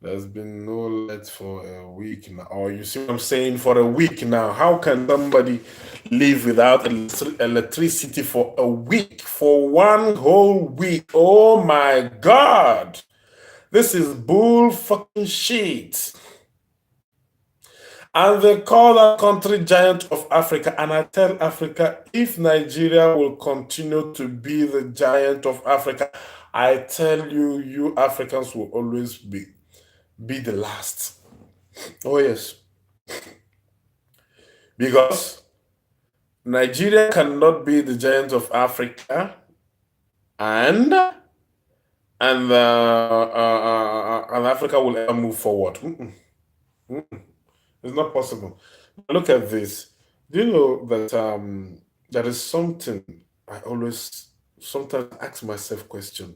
There's been no light for a week now. Or you see what I'm saying? For a week now. How can somebody live without electricity for a week? For one whole week? Oh my God. This is bull fucking shit. And they call that country giant of Africa. And I tell Africa, if Nigeria will continue to be the giant of Africa, I tell you, you Africans will always be the last. Oh yes. Because Nigeria cannot be the giant of Africa and Africa will ever move forward. It's not possible. Look at this. Do you know that there is something I always sometimes ask myself question.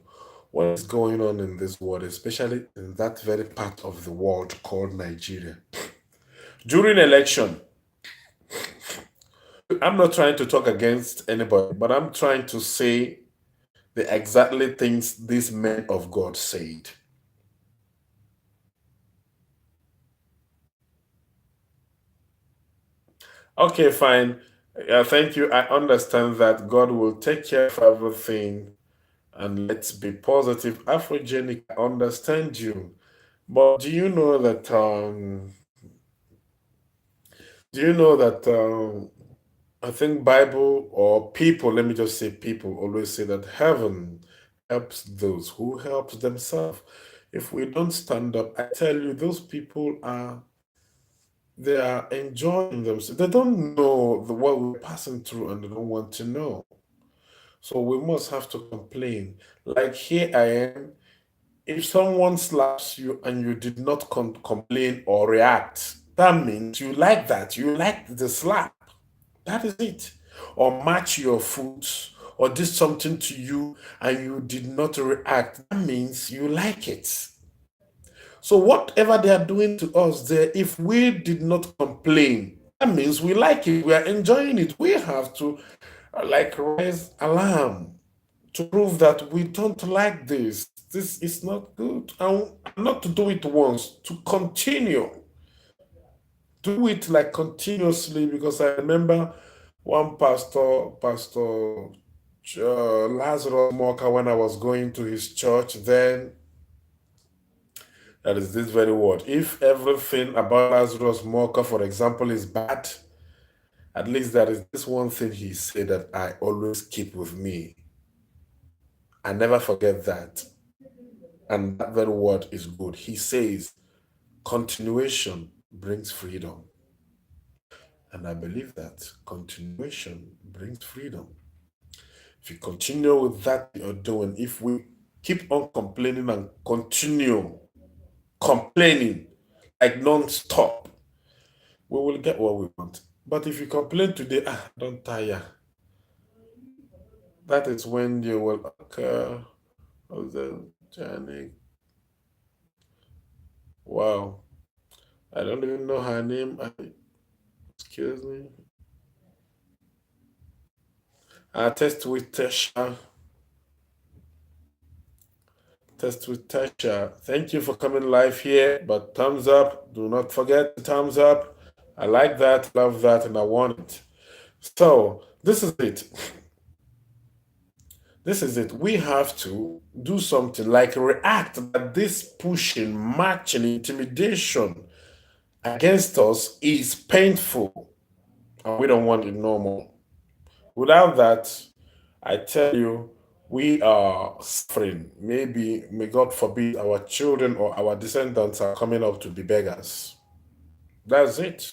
What is going on in this world, especially in that very part of the world called Nigeria? During election, I'm not trying to talk against anybody, but I'm trying to say the exactly things these men of God said. Okay, fine. Thank you. I understand that God will take care of everything and let's be positive. Afrogenic, I understand you. But do you know that I think Bible or people, let me just say people always say that heaven helps those who help themselves. If we don't stand up, I tell you, those people they are enjoying themselves. They don't know what we're passing through and they don't want to know. So we must have to complain. Like here I am. If someone slaps you and you did not complain or react, that means you like that. You like the slap. That is it. Or match your foot or did something to you and you did not react. That means you like it. So whatever they are doing to us there, if we did not complain, that means we like it, we are enjoying it. We have to like raise alarm to prove that we don't like this. This is not good. And not to do it once, to continue. Do it like continuously, because I remember one Pastor Lazarus Moka, when I was going to his church then, that is this very word. If everything about Lazarus Moka, for example, is bad, at least there is this one thing he said that I always keep with me. I never forget that. And that very word is good. He says, continuation brings freedom. And I believe that continuation brings freedom. If you continue with that you're doing, if we keep on complaining and continue complaining like non-stop, we will get what we want. But if you complain today, don't tire, that is when you will occur of the journey. Wow. I don't even know her name. Excuse me. Test with Tesha. Test with Tasha. Thank you for coming live here, but thumbs up. Do not forget the thumbs up. I like that, love that, and I want it. So this is it. This is it. We have to do something like react that this pushing, marching, intimidation against us is painful, and we don't want it no more. Without that, I tell you, we are suffering. Maybe, may God forbid, our children or our descendants are coming up to be beggars. That's it.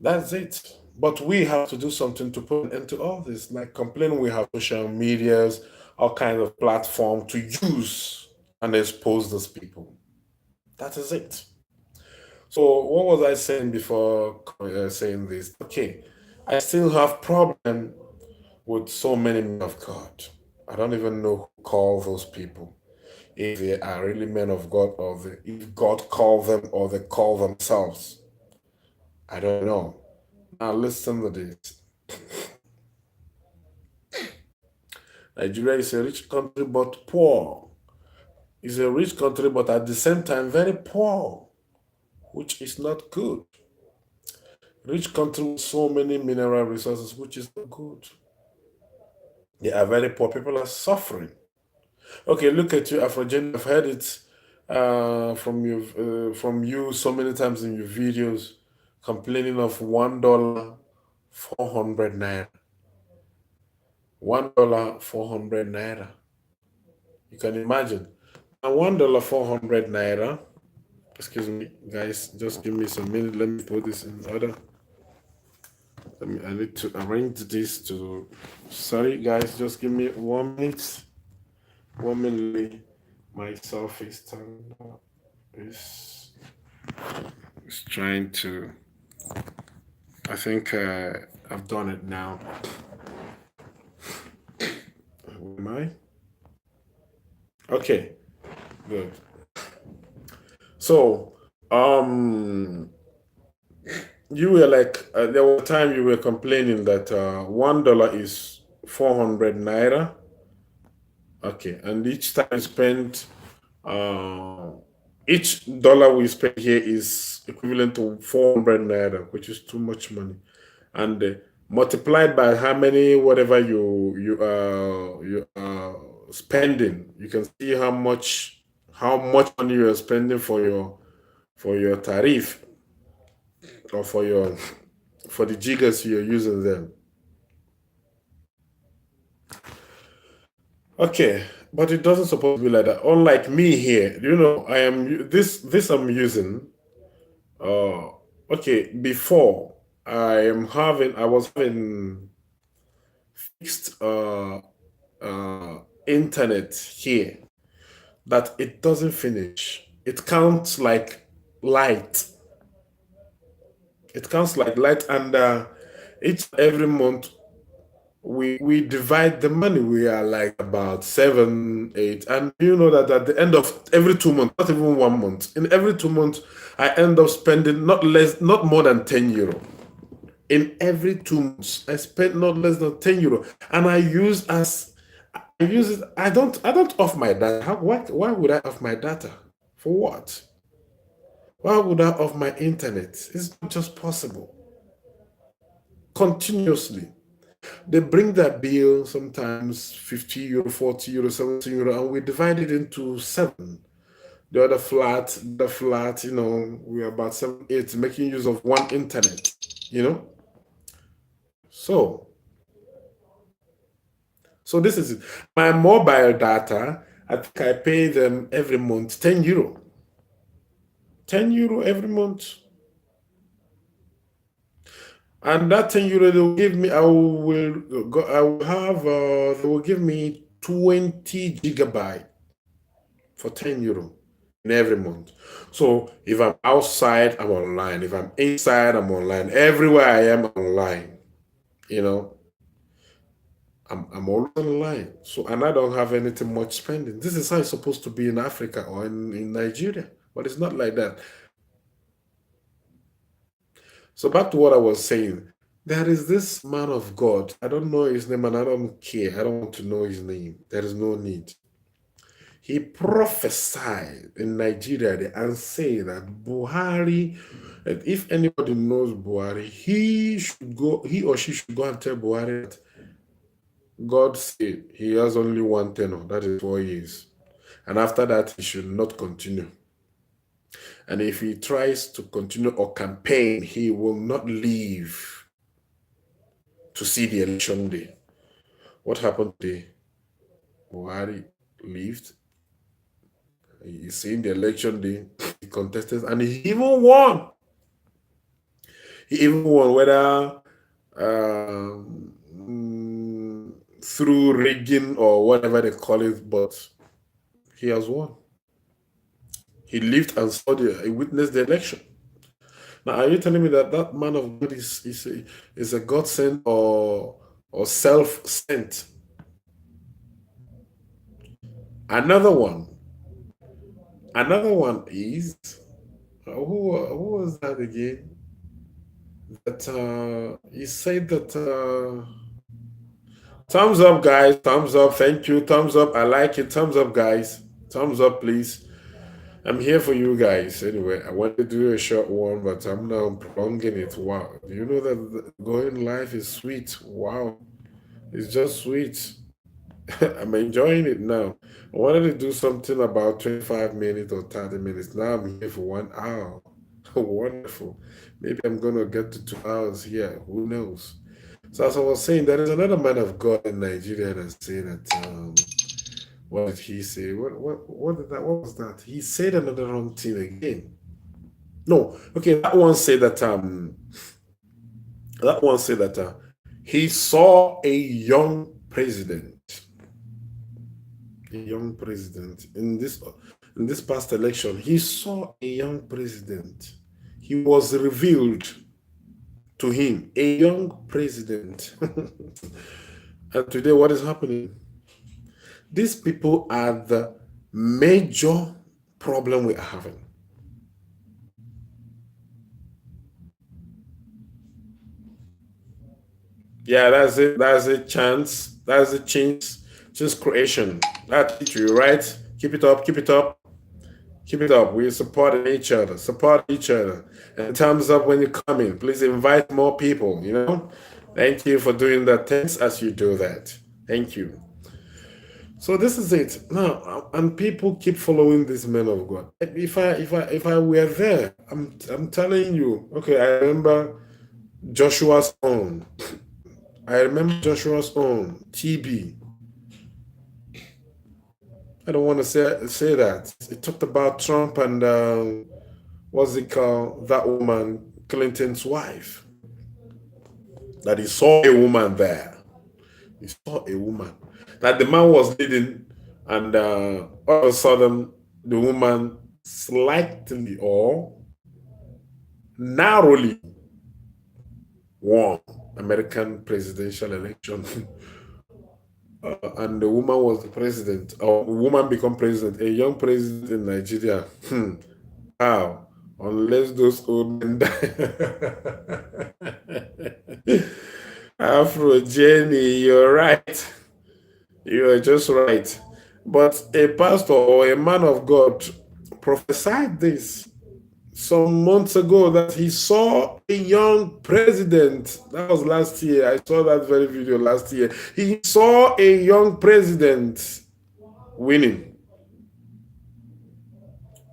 That's it. But we have to do something to put an end to all this. Like complaining, we have social medias, all kinds of platforms to use and expose those people. That is it. So what was I saying before saying this? Okay, I still have problem with so many men of God. I don't even know who call those people. If they are really men of God, or if God called them, or they call themselves. I don't know. Now listen to this. Nigeria is a rich country but poor. It's a rich country but at the same time very poor, which is not good. Rich country with so many mineral resources, which is not good. They are very poor. People are suffering. Okay, look at you, Afrogen. I've heard it from you so many times in your videos, complaining of $1 400 naira. $1 400 naira. You can imagine. And $1 400 naira. Excuse me, guys. Just give me some minute. Let me put this in order. I need to arrange this to. Sorry, guys. Just give me 1 minute. 1 minute. Myself is turned up. Is trying to. I think I've done it now. Am I? Okay, good. So, you were like, there was a time you were complaining that $1 is 400 naira. Okay, and each time you spend, each dollar we spend here is equivalent to 400 naira, which is too much money. And multiplied by how many, whatever you are spending, you can see how much money you are spending for your tariff, or for the jiggers you're using them. Okay, but it doesn't supposed to be like that. Unlike me here, I am this I'm using. Okay, before I was having fixed internet here that it doesn't finish. It counts like light. It counts like light, and every month we divide the money. We are like about 7, 8, and you know that at the end of every 2 months, not even 1 month, in every 2 months, I end up spending not more than €10. In every 2 months, I spend not less than €10, and I use it. I don't off my data. Why would I off my data? For what? Why would I off my internet? It's not just possible. Continuously. They bring that bill sometimes €50, €40, €70, and we divide it into 7. The flat, we're about 7, 8, making use of one internet, you know? So, so this is it. My mobile data, I think I pay them every month €10. €10 every month. And that €10 they will give me, I will have, they will give me 20 gigabyte for €10 in every month. So if I'm outside, I'm online. If I'm inside, I'm online. Everywhere I am, I'm online. You know, I'm always online. So, and I don't have anything much spending. This is how it's supposed to be in Africa or in Nigeria, but it's not like that. So back to what I was saying. There is this man of God. I don't know his name and I don't care. I don't want to know his name. There is no need. He prophesied in Nigeria and say that Buhari, and if anybody knows Buhari, he or she should go and tell Buhari that God said he has only one tenure, that is 4 years. And after that, he should not continue. And if he tries to continue or campaign, he will not leave to see the election day. What happened today? Buhari left. He's seen the election day, he contested, and he even won. He even won, whether through rigging or whatever they call it, but he has won. He lived and he witnessed the election. Now, are you telling me that that man of God is a God sent or self-sent? Another one is who was that again? That he said that thumbs up, guys, thumbs up, thank you, thumbs up, I like it, thumbs up, guys, thumbs up, please. I'm here for you guys. Anyway, I want to do a short one, but I'm now prolonging it. Wow, do you know that going live is sweet? Wow, it's just sweet. I'm enjoying it now. I wanted to do something about 25 minutes or 30 minutes. Now I'm here for 1 hour. Wonderful. Maybe I'm going to get to 2 hours here. Who knows? So as I was saying, there is another man of God in Nigeria that's saying that, what did he say? What was that? He said another wrong thing again. No, okay, that one said that he saw a young president. A young president in this past election. He saw a young president. He was revealed to him, a young president. And today, what is happening? These people are the major problem we are having. Yeah, that's it. That's a chance. That's a chance. Just creation. That's it, you right? Keep it up. Keep it up. Keep it up. We're supporting each other. Support each other. And thumbs up when you come in. Please invite more people, Thank you for doing that. Thanks as you do that. Thank you. So this is it. Now, and people keep following these men of God. If I were there, I'm telling you, okay, I remember Joshua's own. TB. I don't want to say that. It talked about Trump and what's it called? That woman, Clinton's wife. That he saw a woman there. He saw a woman. That the man was leading, and all of a sudden, the woman slightly or narrowly won American presidential election. And the woman was the president, or woman become president, a young president in Nigeria. How? Unless those old men die. Afro Jenny, you're right. You're just right. But a pastor or a man of God prophesied this some months ago that he saw a young president. That was last year. I saw that very video last year. He saw a young president winning.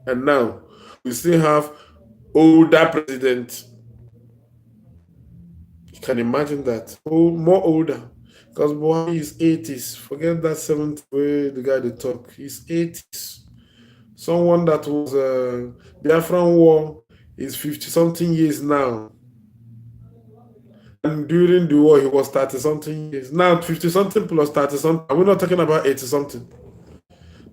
And now we still have older president. You can imagine that. Oh, more older. Because Buhari is 80s. Forget that 70 way the guy they talk. He's 80s. Someone that was Biafran War is 50 something years now. And during the war, he was 30 something years. Now, 50 something plus 30 something. We're not talking about 80 something.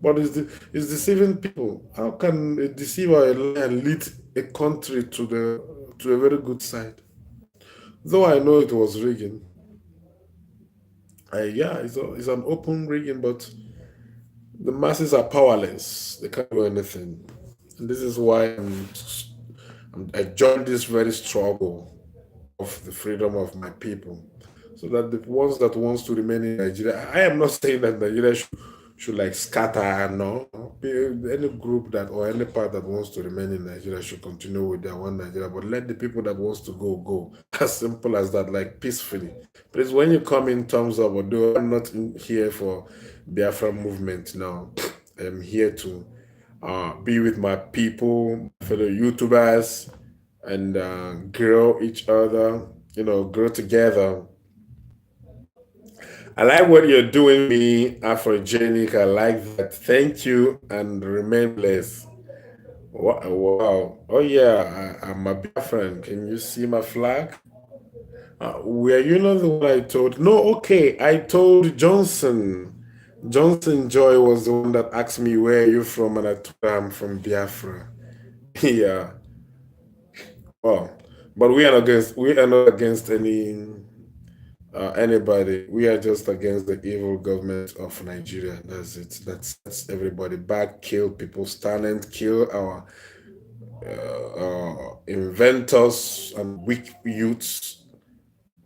But it's deceiving people. How can a deceiver or a liar lead a country to a very good side? Though I know it was rigging. Yeah, it's an open rigging, but the masses are powerless. They can't do anything. And this is why I joined this very struggle of the freedom of my people. So that the ones that wants to remain in Nigeria, I am not saying that Nigeria should like scatter, no. Any group that or any part that wants to remain in Nigeria should continue with their one Nigeria, but let the people that wants to go go. As simple as that, like peacefully. Please, when you come in, thumbs up. Although I'm not here for Biafra movement now, I'm here to be with my people, fellow YouTubers, and grow each other. Grow together. I like what you're doing, me, Afrogenic. I like that. Thank you and remain blessed. Wow. Oh, yeah. I'm a big friend. Can you see my flag? Were you not the one I told? No, okay. I told Johnson. Johnson Joy was the one that asked me, where are you from? And I told him I'm from Biafra. Yeah. Well, but we are not against anybody. We are just against the evil government of Nigeria. That's it. That's everybody back. Kill people's talent. Kill our inventors and weak youths.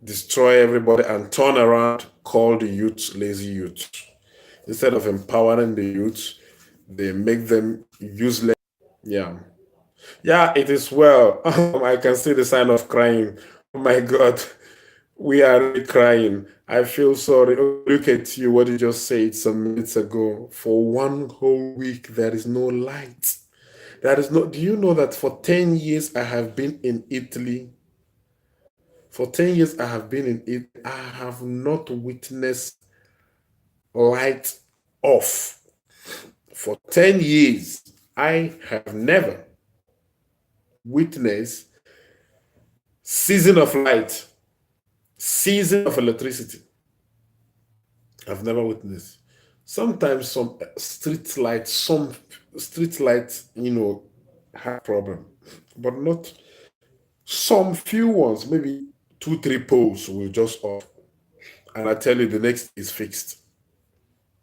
Destroy everybody and turn around. Call the youths lazy youths. Instead of empowering the youths, they make them useless. Yeah. Yeah, it is well. I can see the sign of crying. Oh my God. We are really crying. I feel sorry. Oh, look at you, what you just said some minutes ago. For one whole week, there is no light. There is no. Do you know that for 10 years I have been in Italy? For 10 years I have been in Italy. I have not witnessed light off. For 10 years, I have never witnessed season of light, season of electricity. I've never witnessed. Sometimes some street lights, have problem, but not some few ones. Maybe two, three poles will just off, and I tell you, the next is fixed.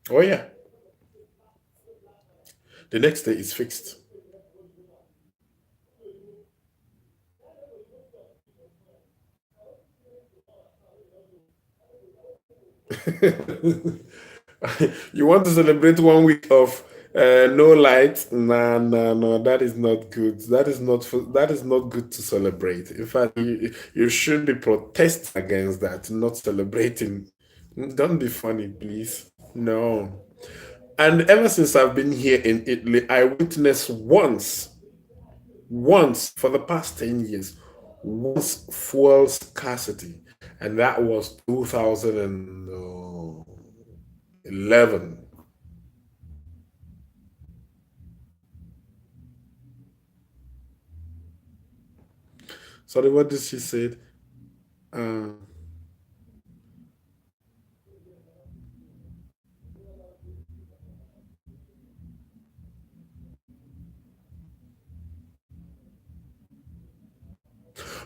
Oh yeah, the next day is fixed. You want to celebrate 1 week of no light? No, no, no. That is not good. That is not good to celebrate. In fact, you should be protesting against that, not celebrating. Don't be funny, please. No. And ever since I've been here in Italy, I witnessed once for the past 10 years, once fuel scarcity, and that was 2011. Sorry, what did she say? Uh,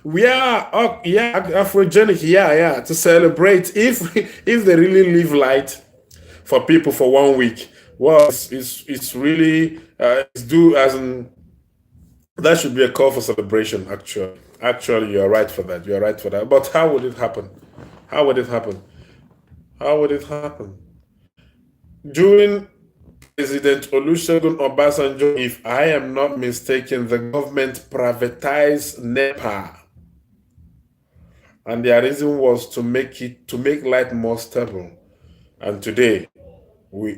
Yeah, Afrogenic, yeah, to celebrate. If they really live light for people for 1 week, well, it's really it's due as in that should be a call for celebration. Actually, you are right for that. You are right for that. But how would it happen? How would it happen? How would it happen? During President Olusegun Obasanjo, if I am not mistaken, the government privatized NEPA, and their reason was to make light more stable. And today,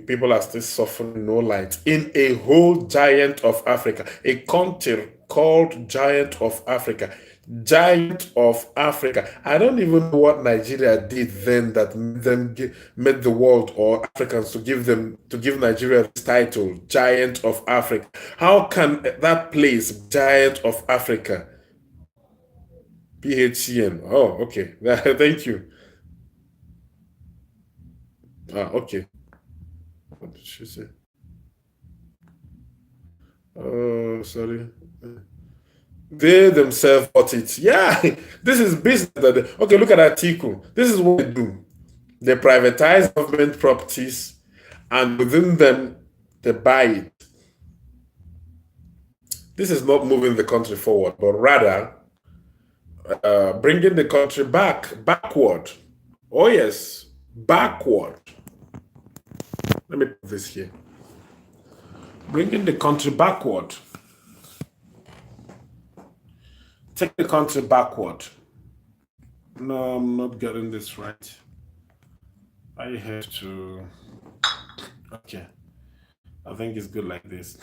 people are still suffering no light in a whole giant of Africa, a country called Giant of Africa. Giant of Africa. I don't even know what Nigeria did then that made the world or Africans to give Nigeria this title, Giant of Africa. How can that place, Giant of Africa, PHCN? Oh, okay. Thank you. Okay. What did she say? Oh, sorry. They themselves bought it. Yeah, this is business. Okay, look at Atiku. This is what they do. They privatize government properties, and within them, they buy it. This is not moving the country forward, but rather bringing the country backward. Oh yes, backward. Let me put this here. Bringing the country backward. Take the country backward. No, I'm not getting this right. I have to. Okay. I think it's good like this.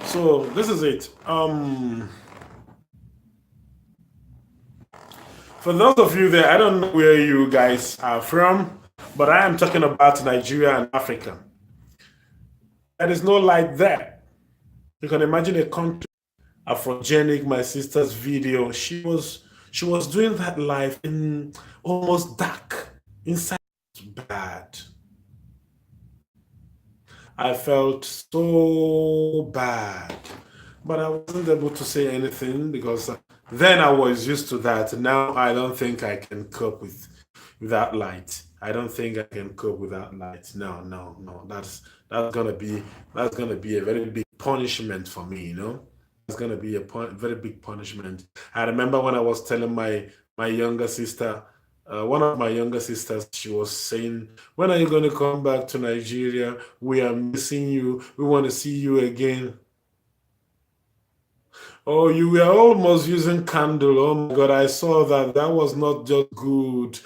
So this is it. For those of you there, I don't know where you guys are from, but I am talking about Nigeria and Africa. There is no light there. You can imagine a country, Afrogenic, my sister's video. She was doing that live in almost dark. Inside was bad. I felt so bad, but I wasn't able to say anything because then I was used to that. Now I don't think I can cope with without light. I don't think I can cope without light. No, no, no. That's gonna be that's gonna be a very big punishment for me. It's gonna be a very big punishment. I remember when I was telling my younger sister, one of my younger sisters, she was saying, "When are you going to come back to Nigeria? We are missing you. We want to see you again." Oh, you were almost using candle. Oh my God, I saw that. That was not just good.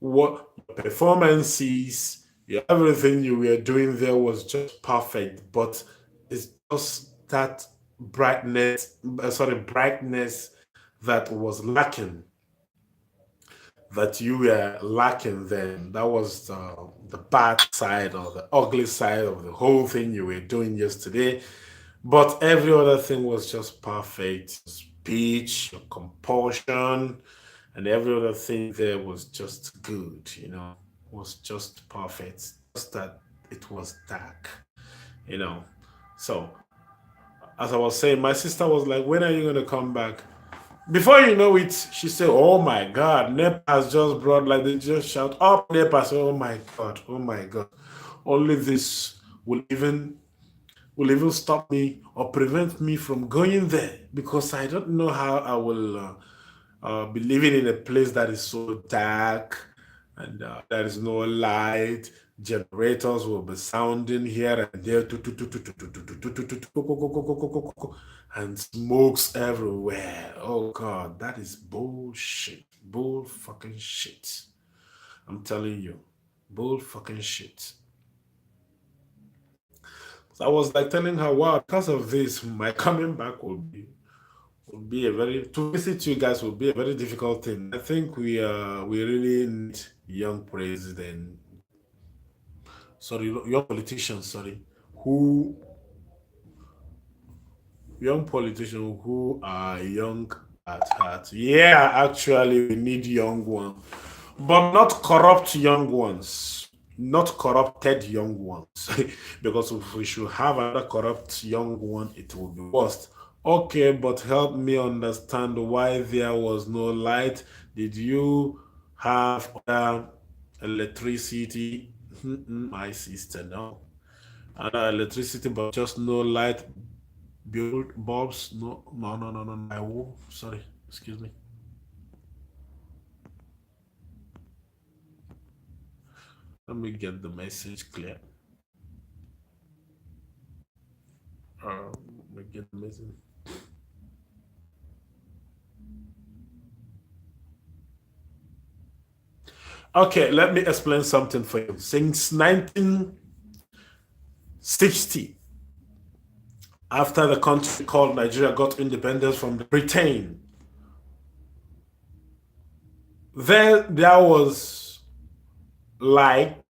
What performances, everything you were doing there was just perfect, but it's just that brightness that was lacking, that you were lacking then. That was the bad side or the ugly side of the whole thing you were doing yesterday. But every other thing was just perfect. Speech, your compulsion, and every other thing there was just good, was just perfect. Just that it was dark, you know. So, as I was saying, my sister was like, "When are you going to come back?" Before you know it, she said, "Oh my God, NEPA has just brought," like they just shout, "Up NEPA." So, oh my God. Only this will even stop me or prevent me from going there because I don't know how I will be living in a place that is so dark and there is no light. Generators will be sounding here and there, and smokes everywhere. Oh God, that is bullshit. Bull fucking shit. I'm telling you, bull fucking shit. So I was like telling her, wow, because of this, my coming back will be a very to visit you guys will be a very difficult thing. I think we really need young president, sorry, young politicians, sorry, who young politicians who are young at heart. Yeah, actually, we need young ones, but not corrupt young ones. not corrupted young ones. Because if we should have another corrupt young one, it will be worse. Okay, but help me understand why there was no light. Did you have electricity? My sister, no. Electricity, but just no light build bulbs. No, no, no, no, no, no. Sorry, excuse me. Let me get the message clear. Let me get the message. Okay, let me explain something for you. Since 1960, after the country called Nigeria got independence from Britain, there was light.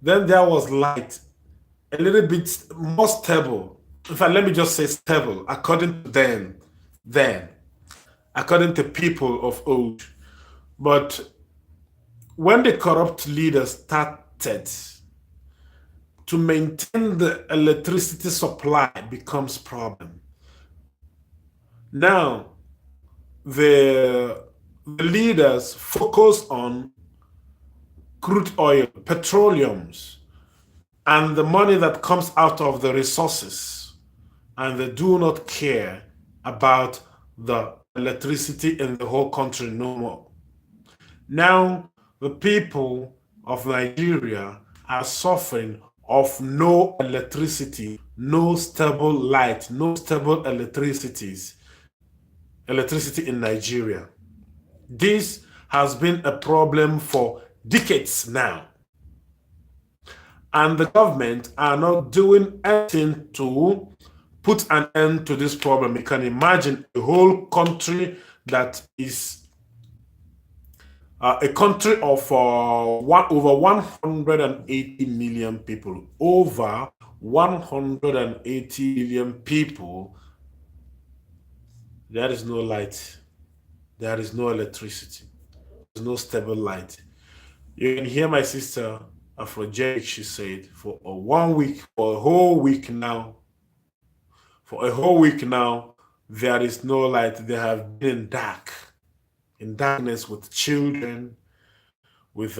Then there was light, a little bit more stable. In fact, let me just say stable, according to then, according to people of old. But when the corrupt leaders started to maintain the electricity supply becomes problem. Now, the, the leaders focus on crude oil, petroleums, and the money that comes out of the resources, and they do not care about the electricity in the whole country no more. Now, the people of Nigeria are suffering of no electricity, no stable light, no stable electricity in Nigeria. This has been a problem for decades now. And the government are not doing anything to put an end to this problem. You can imagine a whole country that is a country of over 180 million people. Over 180 million people. There is no light. There is no electricity. There's no stable light. You can hear my sister Afrojeric, she said, for a 1 week, for a whole week now, for a whole week now, there is no light. They have been in darkness with children, with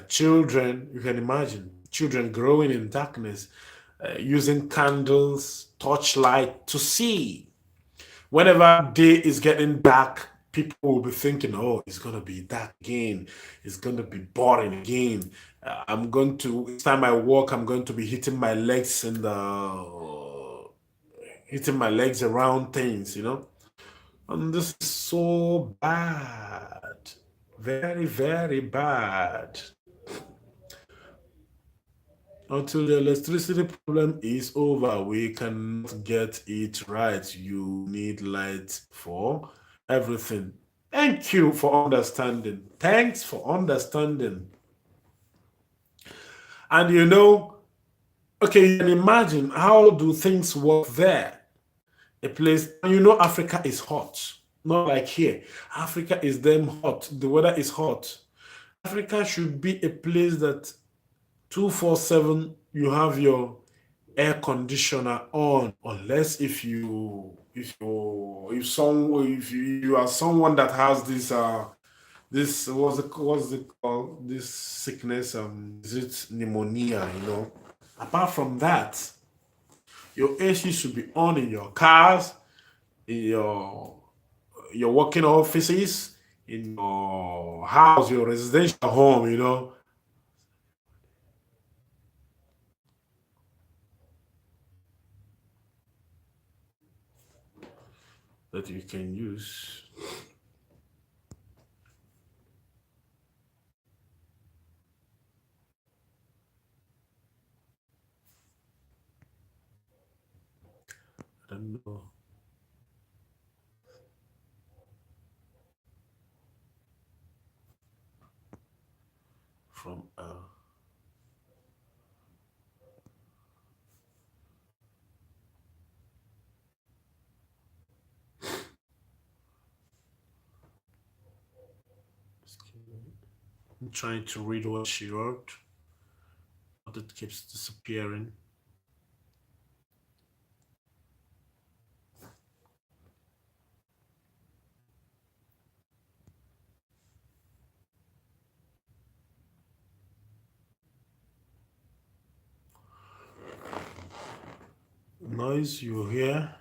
children. You can imagine children growing in darkness, using candles, torchlight to see. Whenever day is getting dark, people will be thinking, "Oh, it's gonna be dark again. It's gonna be boring again. I'm going to each time I walk, I'm going to be hitting my legs around things, you know." And this is so bad, very, very bad. Until the electricity problem is over, we cannot get it right. You need light for everything. Thank you for understanding. Thanks for understanding. And okay, you can imagine how do things work there? A place, Africa is hot. Not like here. Africa is damn hot. The weather is hot. Africa should be a place that 247 you have your air conditioner on, unless if you are someone that has this what's it called, this sickness, is it pneumonia, apart from that, your AC should be on in your cars, in your working offices, in your house, your residential home, that you can use. I don't know. From I'm trying to read what she wrote, but it keeps disappearing. Noise you hear?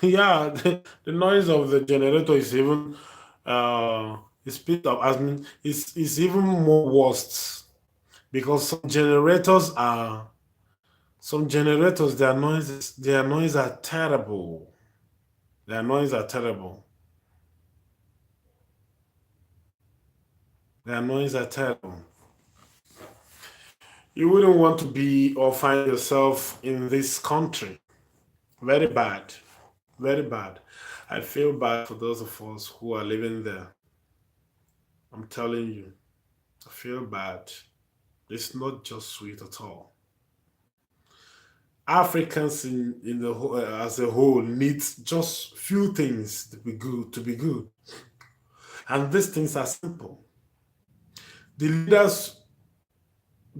Yeah, the noise of the generator is even is picked up. I mean, it's even more worse because some generators their noise are terrible. Their noise are terrible. Their noise are terrible. You wouldn't want to be or find yourself in this country. Very bad. Very bad. I feel bad for those of us who are living there. I'm telling you, I feel bad. It's not just sweet at all. Africans in the as a whole need just few things to be good, and these things are simple. The leaders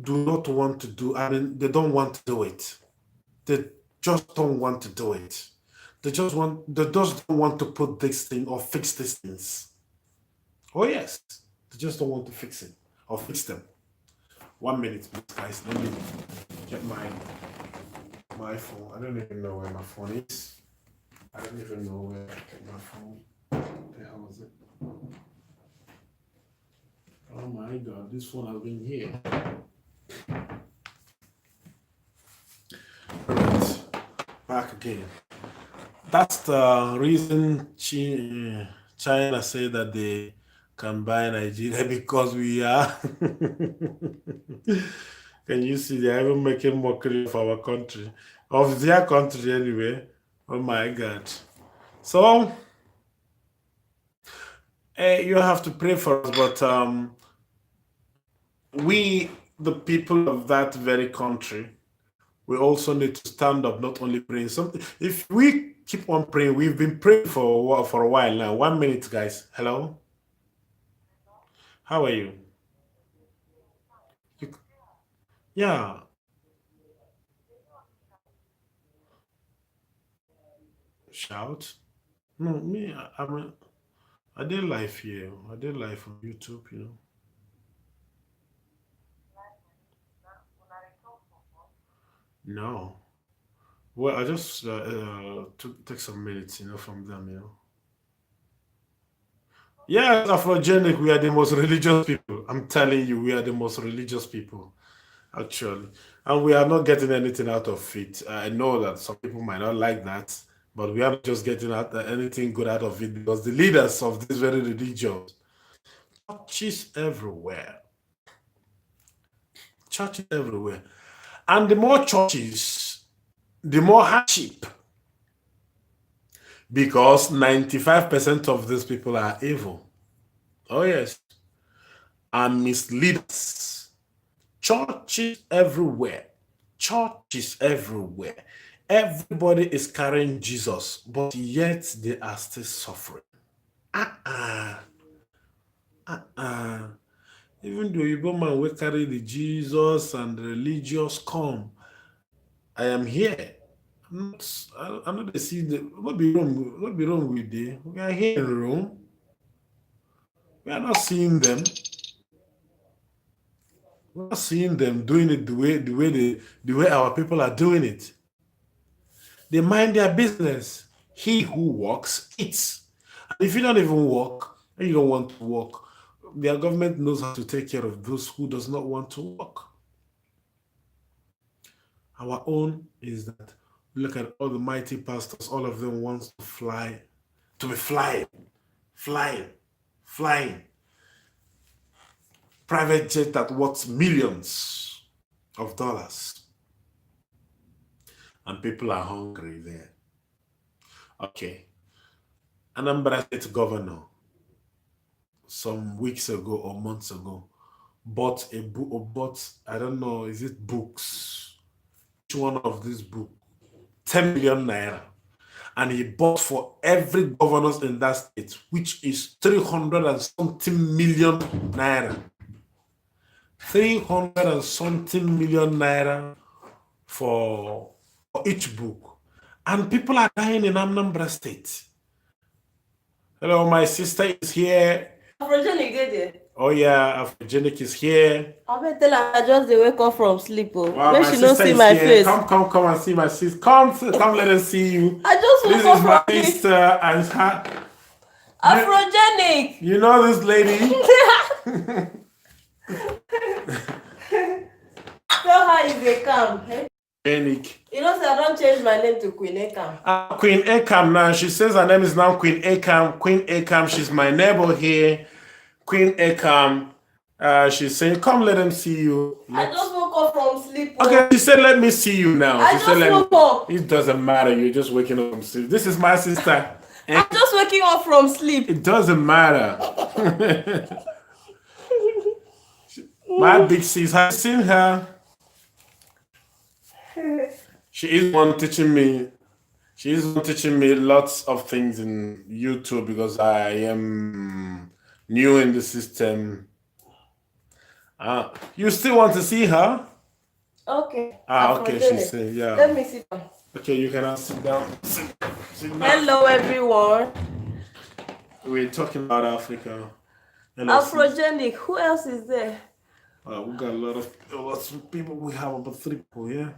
do not want to do. I mean, they don't want to do it. They just don't want to do it. They just don't want to put this thing or fix these things. Oh yes, they just don't want to fix it or fix them. 1 minute, please, guys. Let me get my phone. I don't even know where my phone is. I don't even know where I kept my phone. What the hell is it? Oh my god, this phone has been here. Alright, back again. That's the reason China said that they can buy Nigeria because we are. Can you see they're even making mockery of our country, of their country anyway? Oh my god. So you have to pray for us, but we, the people of that very country, we also need to stand up, not only praying. Something. If we keep on praying, we've been praying for a while now. 1 minute, guys. Hello, how are you? You- yeah, shout. No, me. I did live here. I did live on YouTube. No. Well, I just took take some minutes, from them. Yes, Afrogenic, we are the most religious people. I'm telling you, we are the most religious people, actually. And we are not getting anything out of it. I know that some people might not like that, but we are not just getting anything good out of it because the leaders of this very religion, churches everywhere, churches everywhere. And the more churches, the more hardship because 95% of these people are evil. Oh, yes, and misleaders. Churches everywhere. Churches everywhere. Everybody is carrying Jesus, but yet they are still suffering. Uh-uh. Uh-uh. Even though Igbo man will carry the Jesus and the religious come, I am here. I'm not see the what be wrong with the we are here in Rome. We are not seeing them. We're not seeing them doing it the way our people are doing it. They mind their business. He who works eats. And if you don't even work, and you don't want to work, their government knows how to take care of those who does not want to work. Our own is that look at all the mighty pastors, all of them wants to fly, to be flying, flying, flying. Private jet that worth millions of dollars. And people are hungry there. Okay. Anambra State Governor some weeks ago or months ago bought a book or bought, I don't know, is it books? Which one of these books? 10 million naira. and he bought for every governors in that state, which is 300 and something million naira. 300 and something million naira for each book. And people are dying in Anambra State. Hello, my sister is here. Afrogenic did it. Oh yeah, Afrogenic is here. I bet tell her I just dey wake up from sleep. Oh, Wow, when my she don't sister see is my here. face. Come and see my sister. Come, let us see you. I just This woke is up my from sleep. sister and her. Afrogenic. You know this lady? Tell her if they come. Eh? Enik. You know, say I don't change my name to Queen Ekam. Queen Akam now. She says her name is now Queen Akam. Queen Akam. She's my neighbor here. Queen Akam. She's saying, come let them see you. I just woke up from sleep. Okay, she said, let me see you now. I She just said, let woke me. up. It doesn't matter. You're just waking up from sleep. This is my sister. I'm just waking up from sleep. It doesn't matter. My big sis, have you seen her? She is one teaching me. She is one teaching me lots of things in YouTube because I am new in the system. You still want to see her? Okay. Okay, she Afrogenic. said, yeah. Let me sit down. Okay, you can now sit down. Sit down. Hello, everyone. We're talking about Africa. Hello, sis. Afrogenic. Who else is there? We got lots of people. We have about 3 people here.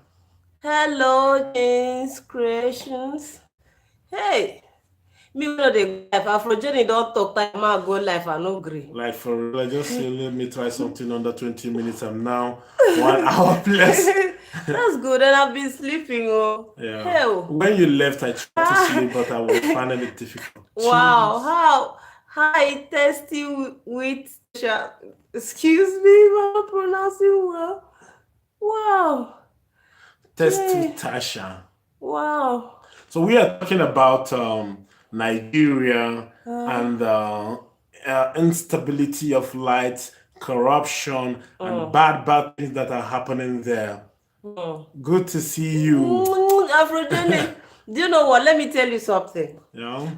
Hello, James Creations. Hey, me know the life. Afrogenic don't talk time. I go life. I no agree. Like for real, I just say, let me try something under 20 minutes. I'm now 1 hour plus. That's good. And I've been sleeping. Oh, Yeah. hell. When you left, I tried to sleep, but I was finding it difficult. Wow. How high testing with excuse me, am I pronouncing well? Wow. Test Yay. to Tasha. Wow. So we are talking about Nigeria and instability of light, corruption, and bad things that are happening there. Good to see you. Afrogenic. Do you know what? Let me tell you something. Yeah.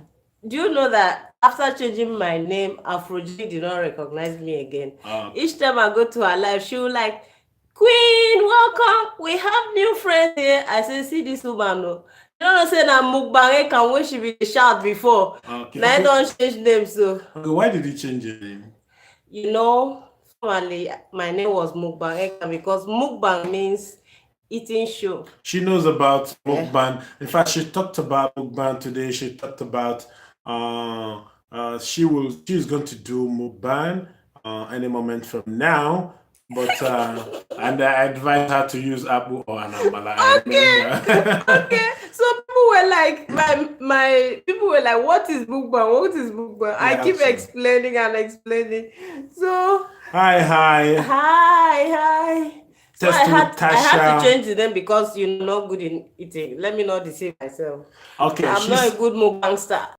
Do you know that after changing my name, Afrogenic did not recognize me again? Each time I go to her live, she will like, Queen, welcome. We have new friends here. I say, see this woman. No. You don't know, say that Mukbang can when she be shout before. Okay. Now I don't change name, so. Okay, why did you change your name? You know, formerly my name was Mukbang because Mukbang means eating show. She knows about mukbang. In fact, she talked about mukbang today. She talked about she's going to do mukbang any moment from now. But and I advised her to use Apple or Anamala. Okay. So people were like, my people were like, what is mukbang? What is mukbang? I keep explaining and explaining. So hi. So I had to change the name because you're not good in eating. Let me not deceive myself. Okay, I'm not a good mukbang star.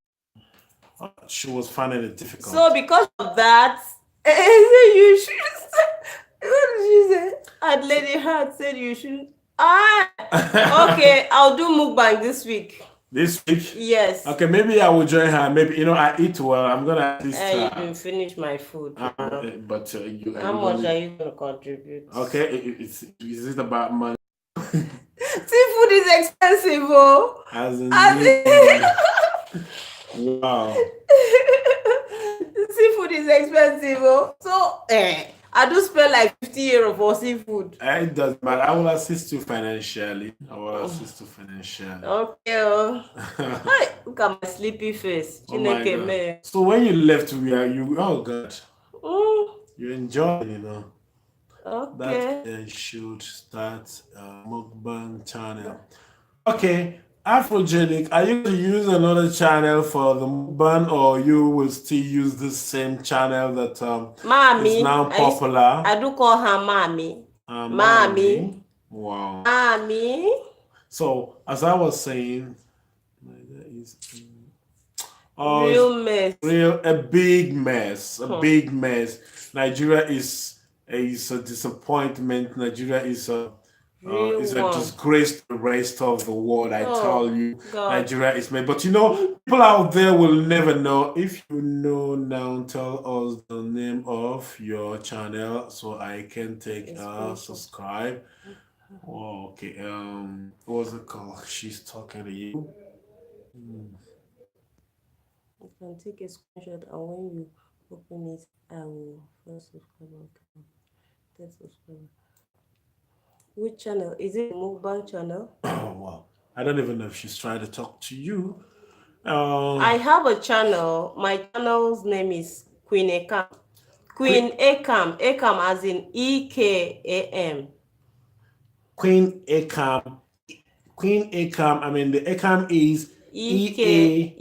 She was finding it difficult. So because of that, you should. What did she say? And Lady Hart said you should. Okay, I'll do mukbang this week. This week? Yes. Okay, maybe I will join her. Maybe I eat well. I'm gonna at least. You can finish my food. But how much are you gonna contribute? Okay, is it about money? Seafood is expensive, oh. Wow. Seafood is expensive, oh. So I do spend like 50 euro for seafood. It doesn't matter. I will assist you financially. Okay. Hi, look at my sleepy face. Oh my God. So when you left, oh God. You enjoyed, you know. Okay. That should start a mukbang channel. Okay. Afrogenic, are you going to use another channel for the mukbang, or you will still use the same channel that is now popular? I do call her Mommy. Mommy. Wow. Mommy. So, as I was saying, a big mess. Big mess. Nigeria is a disappointment. Nigeria is It's a disgrace to the rest of the world. I tell you, God. Nigeria is made. But you know, people out there will never know. If you know now, tell us the name of your channel so I can take subscribe. Oh, okay. What was it called? She's talking to you. You can take a screenshot, and when you open it, I will first subscribe. Okay. 10 subscribers. Which channel? Is it the mukbang channel? Oh, wow. I don't even know if she's trying to talk to you. I have a channel. My channel's name is Queen Ekam. Queen Ekam. Ekam as in EKAM. Queen Ekam. Queen Ekam. I mean, the Ekam is EK.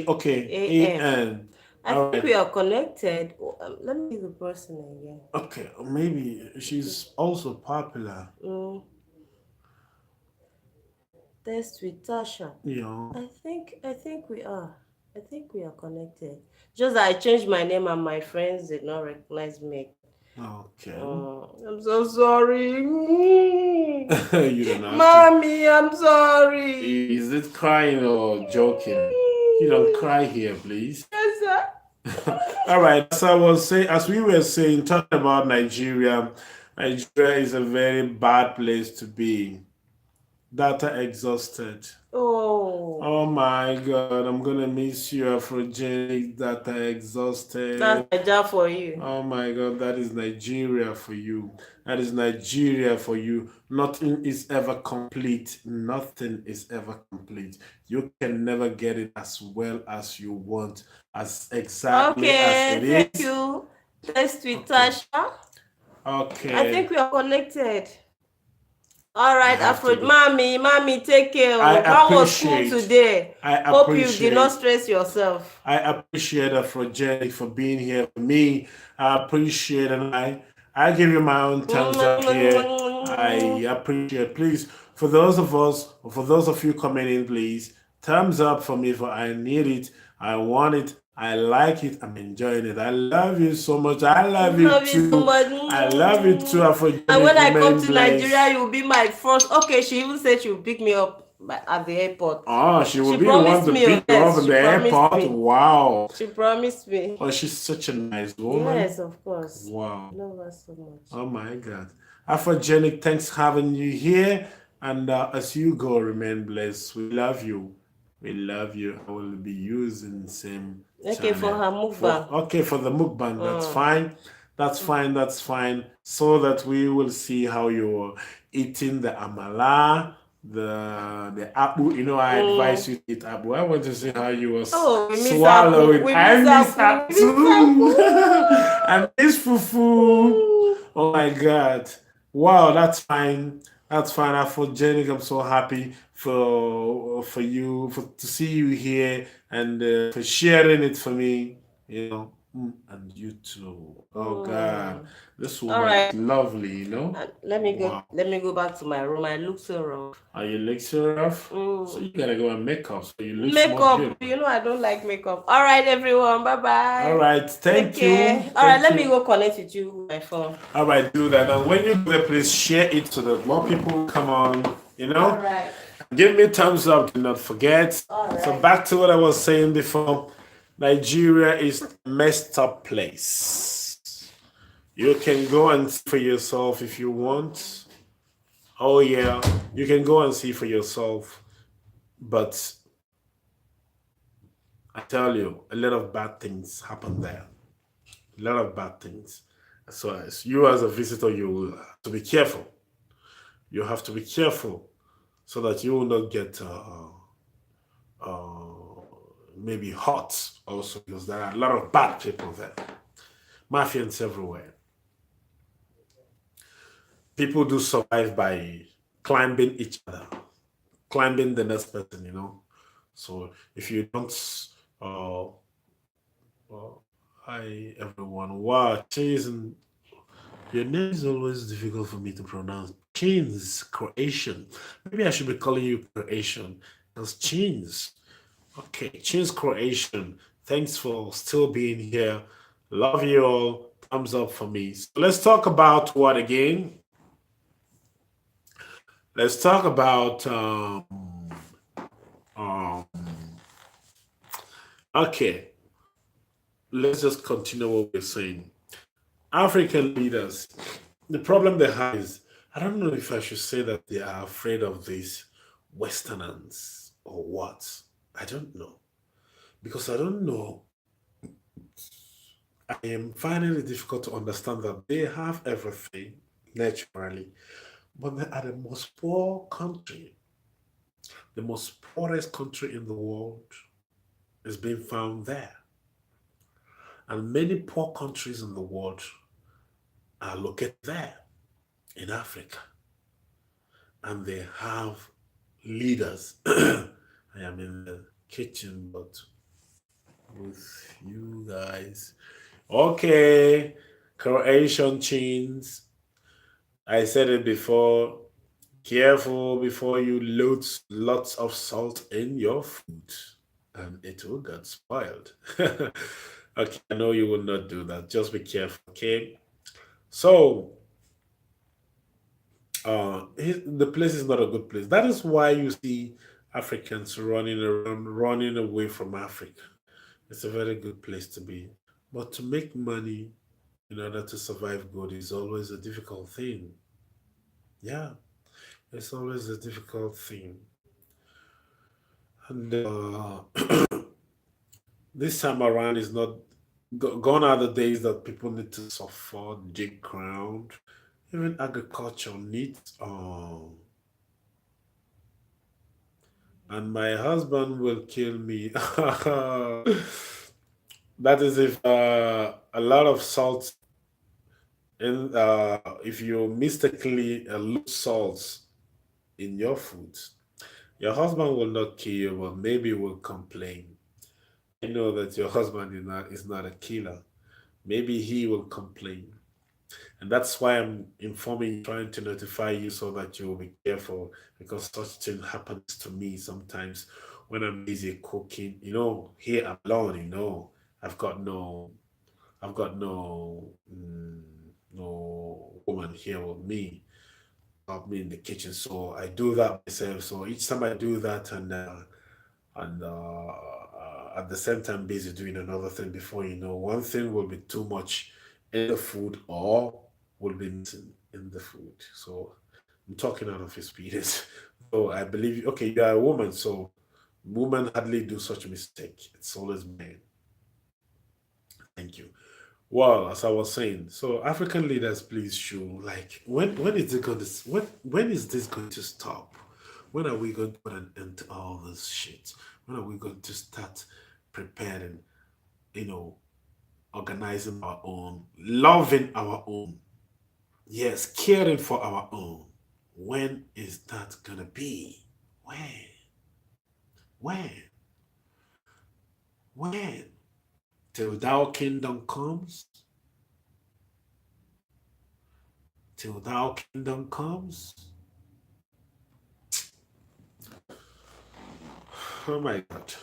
Okay. AN. I think we are connected. Let me see the person again. Okay, maybe she's also popular. Test with Tasha. Yeah. I think we are. I think we are connected. Just that I changed my name and my friends did not recognize me. Okay. I'm so sorry. You don't know. Mommy, I'm sorry. Is it crying or joking? You don't cry here, please. Yes, sir. All right. As we were saying, talking about Nigeria, Nigeria is a very bad place to be. Data exhausted. Oh my God, I'm gonna miss you, Afrogenic. Data exhausted. That's Nigeria for you. Oh my God, that is Nigeria for you. That is Nigeria for you. Nothing is ever complete. Nothing is ever complete. You can never get it as well as you want, as exactly as it is. Thank you. Test with Tasha. Okay. I think we are connected. All right, mommy, take care. How was school today? Hope you did not stress yourself. I appreciate Afrogenic for being here for me. I appreciate, and I give you my own thumbs up here. I appreciate. Please, for those of you coming in, please thumbs up for me. For I need it. I want it. I like it. I'm enjoying it. I love you so much. I love you too. So much. I love you too. And when I come to Nigeria, you'll be my first. Okay, she even said she'll pick me up at the airport. Oh, she will be the one to pick you up at the airport. Wow. She promised me. Oh, she's such a nice woman. Yes, of course. Wow. I love her so much. Oh my God. Afrogenic, thanks for having you here. And as you go, remain blessed. We love you. We love you. I will be using the same. Okay, for her mukbang. For the mukbang, that's fine. That's fine. So that we will see how you're eating the amala, the apple. You know, I advise you to eat apple. I want to see how you will swallow it. I miss apple. I miss fufu. Oh my God. Wow, that's fine. That's fine. Afrogenic, I'm so happy for you to see you here and for sharing it for me, you know, and you too. Oh God, this woman is lovely, you know. Let me go back to my room. I look so rough. Are you look so rough? So you gotta go and make up. So you look makeup. You know I don't like makeup. All right, everyone. Bye bye. All right, thank you. All right, let me go connect with you with my phone. All right, do that. And when you do that, please share it so that more people come on. You know. All right. Give me thumbs up. Do not forget. Right. So back to what I was saying before. Nigeria is a messed up place. You can go and see for yourself if you want. Oh yeah, you can go and see for yourself. But I tell you, a lot of bad things happen there. A lot of bad things. So as you as a visitor, you will have to be careful. You have to be careful so that you will not get maybe hot also, because there are a lot of bad people there. Mafians everywhere. People do survive by climbing each other, climbing the next person, you know. So if you don't, hi everyone. Wow, chasing. Your name is always difficult for me to pronounce. Chains Croatian. Maybe I should be calling you Croatian because Chains. Okay, Chains Croatian. Thanks for still being here. Love you all. Thumbs up for me. So let's talk about what again? Let's talk about um okay, let's just continue what we're saying. African leaders, the problem they have is, I don't know if I should say that they are afraid of these Westerners or what. I don't know. Because I don't know, I am finding it difficult to understand that they have everything naturally, but they are the most poor country. The most poorest country in the world is being found there. And many poor countries in the world are located there in Africa. And they have leaders. I am in the kitchen, but with you guys. Okay, Croatian chains. I said it before. Careful before you load lots of salt in your food, and it will get spoiled. Okay, I know you will not do that. Just be careful. Okay. So, the place is not a good place. That is why you see Africans running around, running away from Africa. It's a very good place to be. But to make money in order to survive good is always a difficult thing. Yeah, it's always a difficult thing. And this time around is not gone are the days that people need to suffer, dig ground. Even agriculture needs and my husband will kill me. That is if a lot of salt in if you mistakenly lose salt in your food, your husband will not kill you, but maybe will complain. I know that your husband is not a killer. Maybe he will complain. And that's why I'm informing, trying to notify you so that you will be careful because such thing happens to me sometimes when I'm busy cooking. Here I'm alone, I've got no no woman here with me, help me in the kitchen. So I do that myself. So each time I do that and at the same time busy doing another thing, before you know, one thing will be too much in the food or will be missing in the food. So I'm talking out of experience. So I believe, okay, you are a woman, so women hardly do such mistake. It's always men. Thank you. Well, as I was saying, so African leaders, please show, like, when is it going to when is this going to stop? When are we going to put an end to all this shit? When are we going to start preparing, you know, organizing our own, loving our own, yes, caring for our own? When is that gonna be? When? When? When? Till thou kingdom comes? Till thou kingdom comes? Oh my God.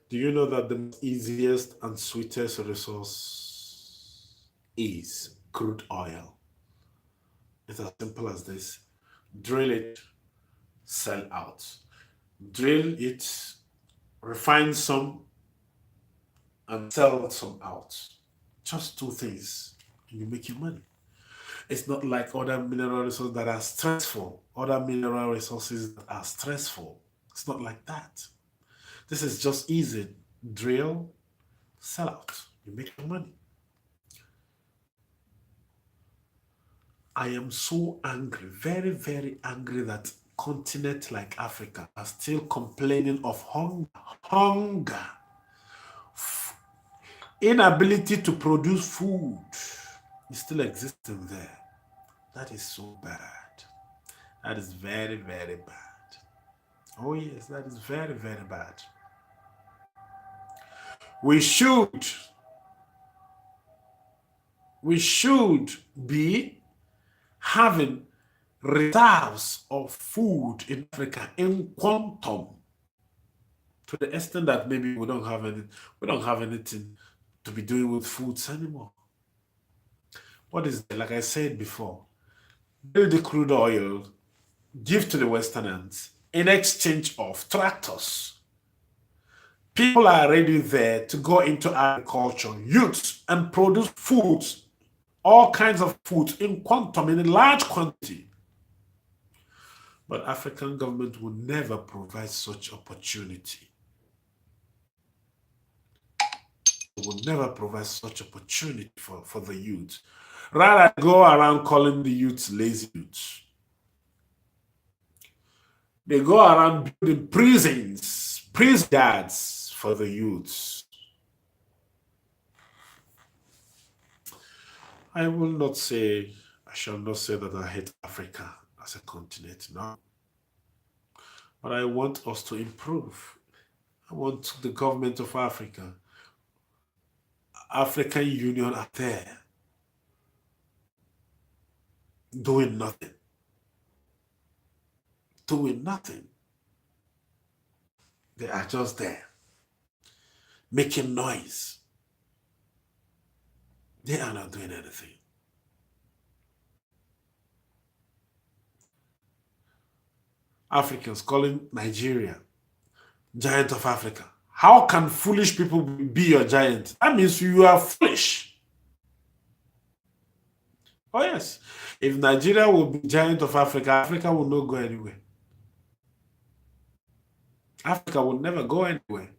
Do you know that the easiest and sweetest resource is crude oil? It's as simple as this. Drill it, sell out. Drill it, refine some, and sell some out. Just two things, and you make your money. It's not like other mineral resources that are stressful. Other mineral resources that are stressful. It's not like that. This is just easy. Drill, sell out. You make your money. I am so angry, very, very angry that continent like Africa are still complaining of hunger. Hunger. Inability to produce food is still existing there. That is so bad. That is very, very bad. Oh yes, that is very, very bad. We should be having reserves of food in Africa in quantum, to the extent that maybe we don't have anything to be doing with foods anymore. What is, like I said before, build the crude oil, give to the Westerners in exchange of tractors. People are already there to go into agriculture, youths, and produce foods, all kinds of foods in quantum, in a large quantity. But African government will never provide such opportunity. It will never provide such opportunity for the youth. Rather, go around calling the youths lazy youths. They go around building prisons, prison yards for the youths. I will not say, I shall not say that I hate Africa as a continent, no. But I want us to improve. I want the government of Africa, African Union are there doing nothing. Doing nothing. They are just there making noise. They are not doing anything. Africans calling Nigeria giant of Africa. How can foolish people be your giant? That means you are foolish. Oh yes. If Nigeria will be giant of Africa, Africa will not go anywhere. Africa will never go anywhere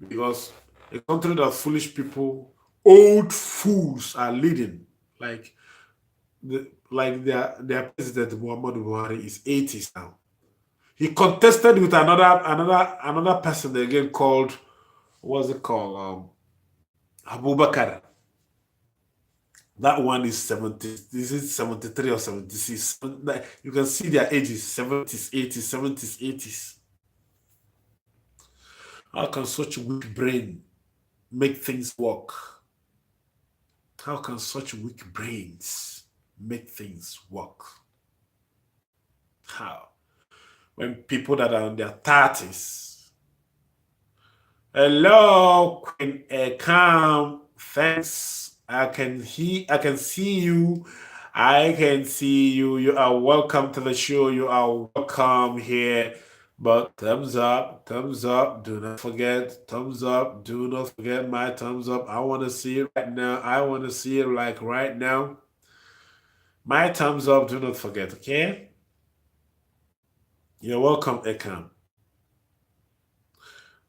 because a country that foolish people, old fools are leading. Like their president Muhammadu Buhari is 80s now. He contested with another person again called, what's it called? Abubakar. That one is 70. This is 73 or 76. You can see their ages: 70s, 80s, 70s, 80s. How can such a weak brain make things work? How can such weak brains make things work? How? When people that are in their 30s. Hello, Queen Ekam. Thanks. I can see you. I can see you. You are welcome to the show. You are welcome here. But thumbs up, do not forget, thumbs up, do not forget my thumbs up. I want to see it right now. I want to see it like right now. My thumbs up, do not forget, okay? You're welcome, Ekam.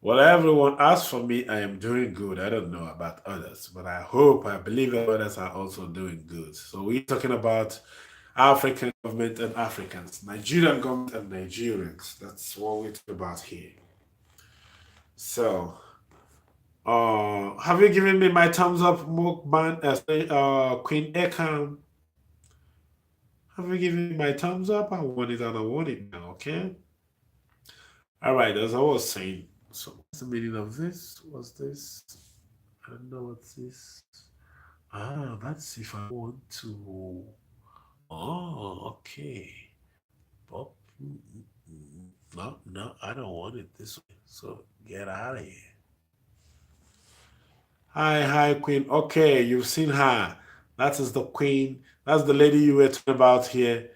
Well, everyone asks for me, I am doing good. I don't know about others, but I believe others are also doing good. So we're talking about African government and Africans, Nigerian government and Nigerians. That's what we're talking about here. So, have you given me my thumbs up, Mukban, Queen Ekam? Have you given me my thumbs up? I want it and I want it now, okay? All right, as I was saying, so what's the meaning of this? What's this? I don't know what's this. That's if I want to. Oh, okay. Oh, no, I don't want it this way. So get out of here. Hi, Queen. Okay, you've seen her. That is the Queen. That's the lady you were talking about here.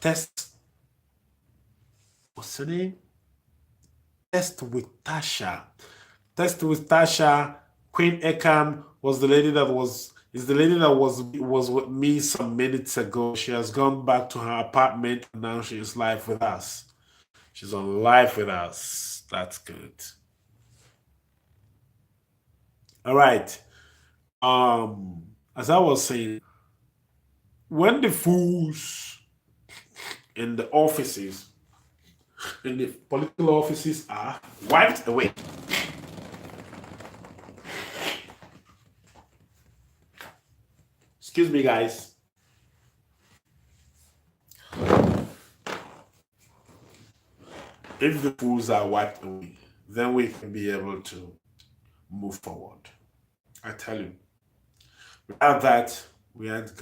Test. What's her name? Test with Tasha. Test with Tasha. Queen Ekam was the lady that was with me some minutes ago. She has gone back to her apartment and now she is live with us. She's on live with us. That's good. All right. As I was saying, when the fools in the offices, in the political offices are wiped away, excuse me, guys. If the fools are wiped away, then we can be able to move forward. I tell you. Without that, we aren't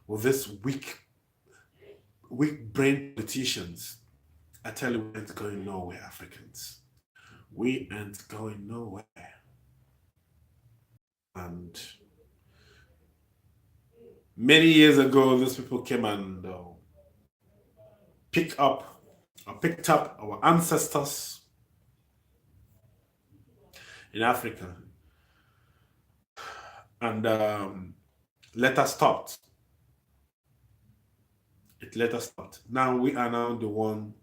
with this weak brain politicians. I tell you, we ain't going nowhere, Africans. We ain't going nowhere. And Many years ago, these people came and picked up our ancestors in Africa, and let us stop. It let us stop. Now we are now the one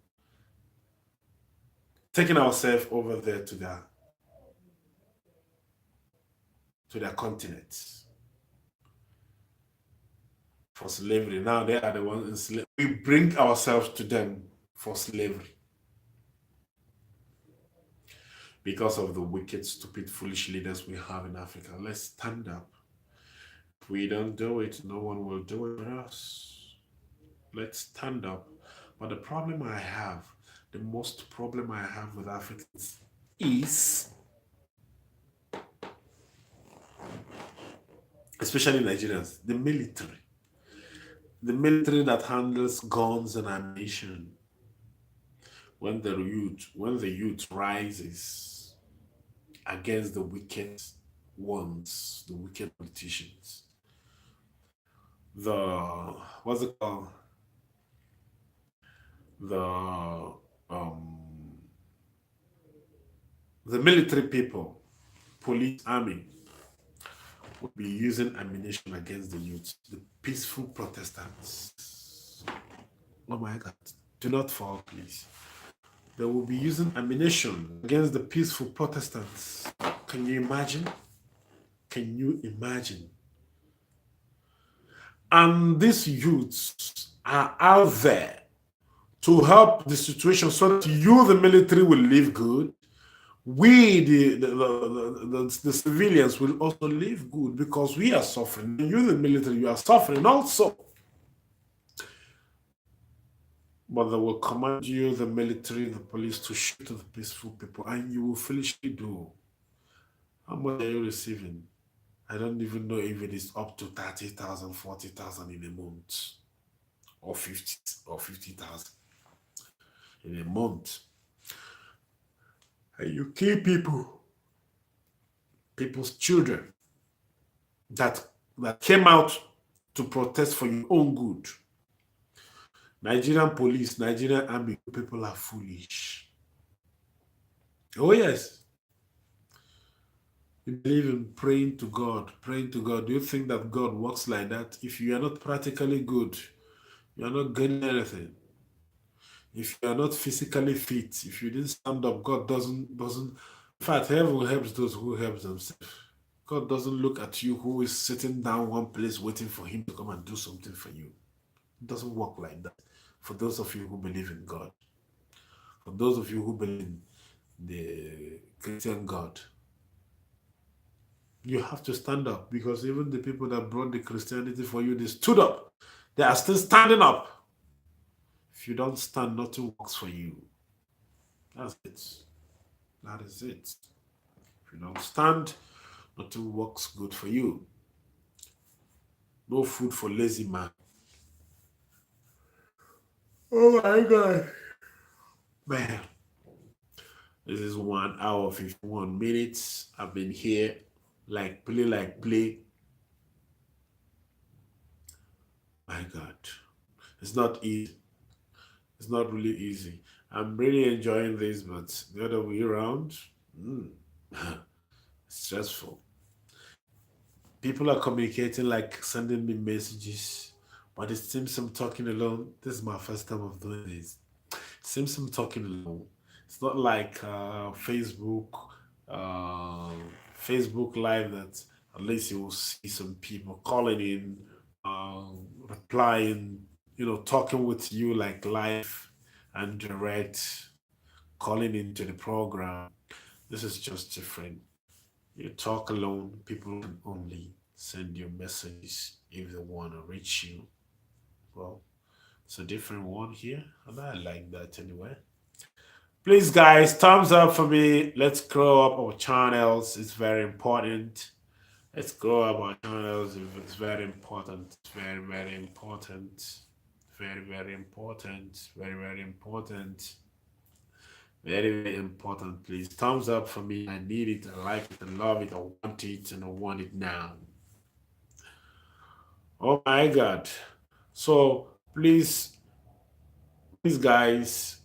taking ourselves over there to their continent for slavery. Now they are the ones enslaved. We bring ourselves to them for slavery because of the wicked, stupid, foolish leaders we have in Africa. Let's stand up. If we don't do it, no one will do it for us. Let's stand up. But the problem I have, the most problem I have with Africans is, especially Nigerians, the military. The military that handles guns and ammunition. When the youth rises against the wicked ones, the wicked politicians, what's it called? The military people, police, army, will be using ammunition against the youth, the peaceful Protestants. Oh my God, do not fall, please. They will be using ammunition against the peaceful Protestants. Can you imagine? Can you imagine? And these youths are out there to help the situation so that you, the military, will live good. We, the civilians, will also live good because we are suffering. You, the military, you are suffering also. But they will command you, the military, the police, to shoot the peaceful people, and you will foolishly do. How much are you receiving? I don't even know if it is up to 30,000, 40,000 in a month, or 50,000 in a month. And you kill people's children that came out to protest for your own good. Nigerian police, Nigerian army, people are foolish. Oh yes. You believe in praying to God. Do you think that God works like that? If you are not practically good, you are not getting anything. If you are not physically fit, if you didn't stand up, God doesn't. In fact, heaven helps those who help themselves. God doesn't look at you who is sitting down one place waiting for him to come and do something for you. It doesn't work like that. For those of you who believe in God, for those of you who believe in the Christian God, you have to stand up, because even the people that brought the Christianity for you, they stood up. They are still standing up. If you don't stand, nothing works for you. That's it. That is it. If you don't stand, nothing works good for you. No food for lazy man. Oh my God. Man, this is 1 hour, 51 minutes. I've been here like play. My God. It's not easy. It's not really easy. I'm really enjoying this, but the other way around, stressful. People are communicating, like sending me messages, but it seems I'm talking alone. This is my first time of doing this. It seems I'm talking alone. It's not like Facebook Live that at least you will see some people calling in, replying, talking with you like live and direct, calling into the program. This is just different. You talk alone, people can only send you messages if they want to reach you. Well, it's a different one here, and I like that anyway. Please, guys, thumbs up for me. Let's grow up our channels. It's very important. Let's grow up our channels. It's very important. It's very, very important. Very, very important. Very, very important. Very, very important. Please, thumbs up for me. I need it. I like it. I love it. I want it. And I want it now. Oh my God. So please, guys,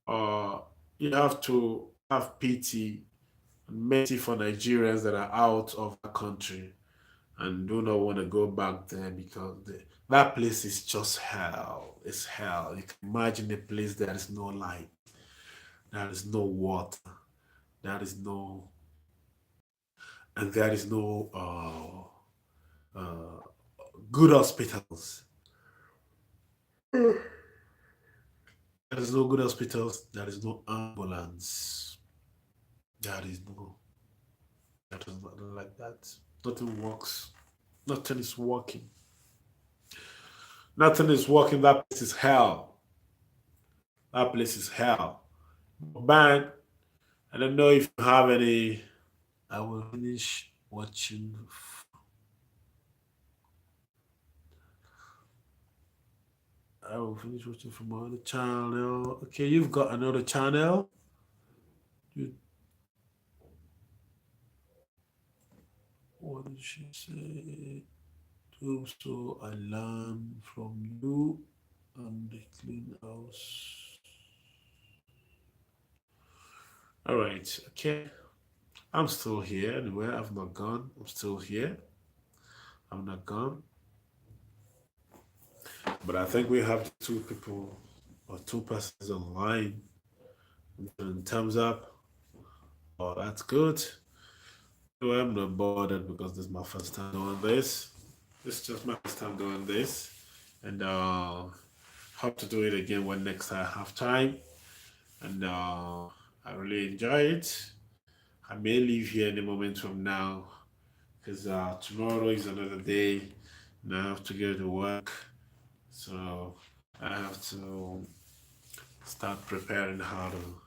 uh, you have to have pity and mercy for Nigerians that are out of the country and do not want to go back there because that place is just hell. It's hell. You can imagine a place there is no light, there is no water, there is no, and there is no good hospitals. There is no good hospitals. There is no ambulance. There is no. There is nothing like that. Nothing works. Nothing is working. Nothing is working. That place is hell. That place is hell. Man, I don't know if you have any. I will finish watching. I will finish watching from another channel. Okay, you've got another channel. You, what did she say? So I learn from you and the clean house. All right, okay. I'm still here anyway. I've not gone. I'm still here. I'm not gone. But I think we have two people or two persons online. And thumbs up. Oh, that's good. So I'm not bothered because this is my first time doing this. This is just my first time doing this. And hope to do it again when next I have time. And I really enjoy it. I may leave here any moment from now because tomorrow is another day and I have to go to work. So I have to start preparing how to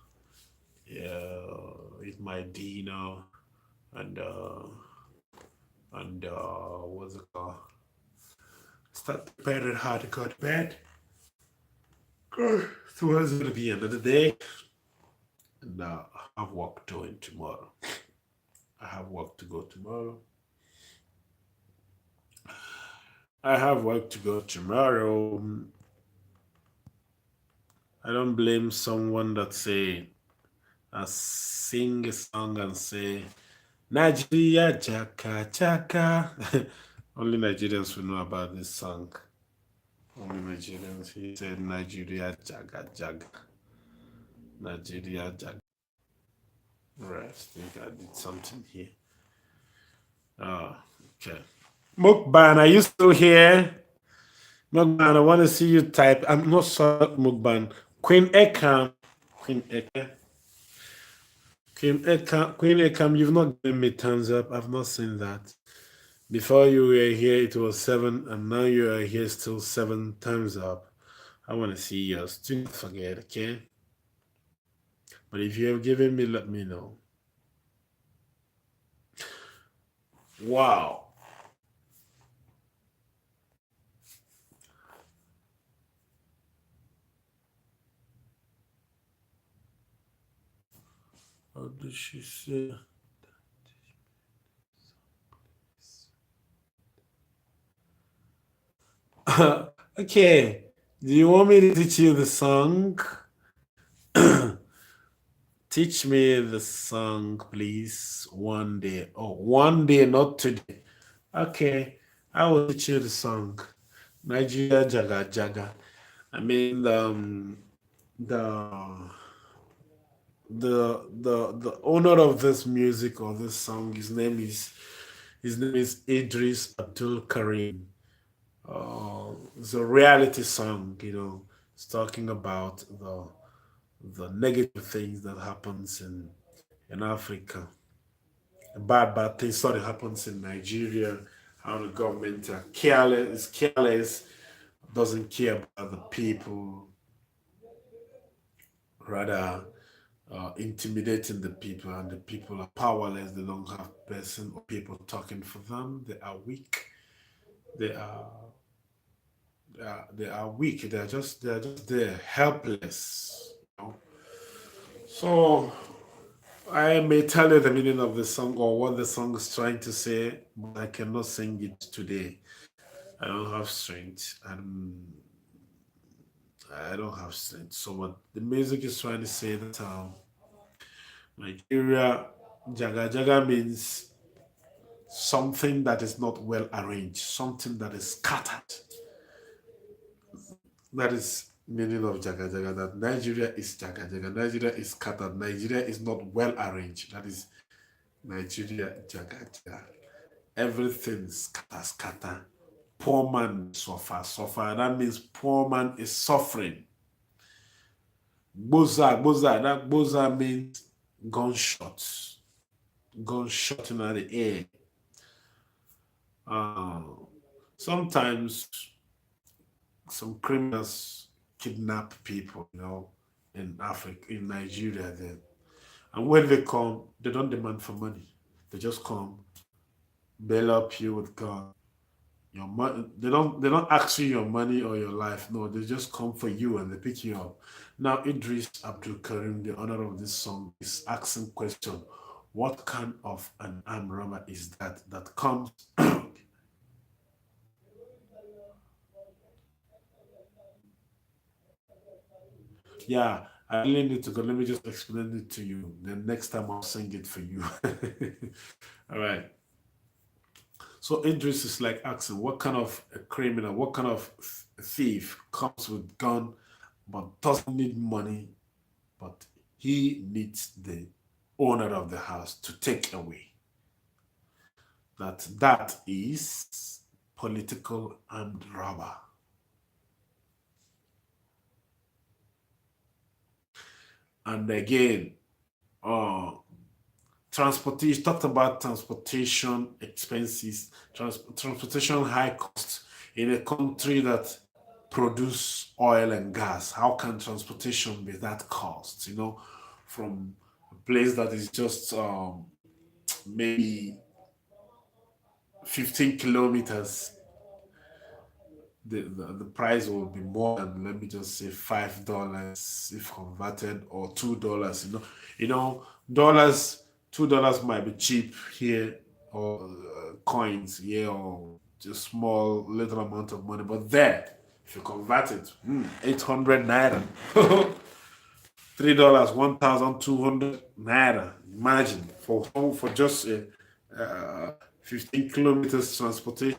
eat my dinner and what's it called? Start preparing how to go to bed. Tomorrow's gonna be another day, and I have work doing tomorrow. I have work to go tomorrow. I have work to go tomorrow. I don't blame someone that say, sing a song and say, Nigeria Jaka Jaka. Only Nigerians will know about this song. Only Nigerians. He said Nigeria Jaga Jaga. Nigeria Jaga. Right, I think I did something here. Okay. Mukban, are you still here? Mukban, I want to see you type. I'm not sorry, Mukban. Queen Ekam. Queen Ekam. Queen Ekam, you've not given me thumbs up. I've not seen that. Before you were here, it was 7, and now you are here still 7 thumbs up. I want to see yours. Do not forget, okay? But if you have given me, let me know. Wow. How did she say? Okay. Do you want me to teach you the song? Teach me the song, please. One day. Oh, one day, not today. Okay. I will teach you the song. Nigeria Jaga Jaga. I mean the owner of this music or this song, his name is Idris Abdul Karim. It's a reality song, it's talking about the negative things that happens in Africa. Bad things sort of happens in Nigeria, how the government are careless, doesn't care about the people, rather intimidating the people, and the people are powerless. They don't have person or people talking for them. They are weak. They are they are weak. They're just there, helpless. So I may tell you the meaning of the song or what the song is trying to say, but I cannot sing it today. I don't have strength, and I don't have strength. So what the music is trying to say that Nigeria Jaga Jaga means something that is not well arranged, something that is scattered. That is meaning of Jaga Jaga. That Nigeria is Jaga Jaga. Nigeria is scattered. Nigeria is not well arranged. That is Nigeria Jaga Jaga. Everything scatter scatter. Poor man suffer. That means poor man is suffering. Boza. That boza means gunshots. Gunshot in the air. Sometimes some criminals kidnap people, in Africa, in Nigeria then. And when they come, they don't demand for money. They just come, bail up you with gun. Your money, they don't ask you your money or your life. No, they just come for you and they pick you up. Now Idris Abdul Karim, the owner of this song, is asking question: what kind of an armed robber is that comes? Yeah, I really need to go. Let me just explain it to you. Then next time I'll sing it for you. All right. So Idris is like asking, what kind of a criminal, what kind of thief comes with gun, but doesn't need money, but he needs the owner of the house to take away. That is political armed robber. And again, uh, transportation, talked about transportation expenses, transportation high costs in a country that produce oil and gas. How can transportation be that cost? From a place that is just maybe 15 kilometers, the price will be more than, let me just say, $5 if converted, or $2. Dollars, $2 might be cheap here, or coins here, or just small little amount of money, but there, if you convert it, 800 naira. $3, 1,200 naira. Imagine for just a 15 kilometers transportation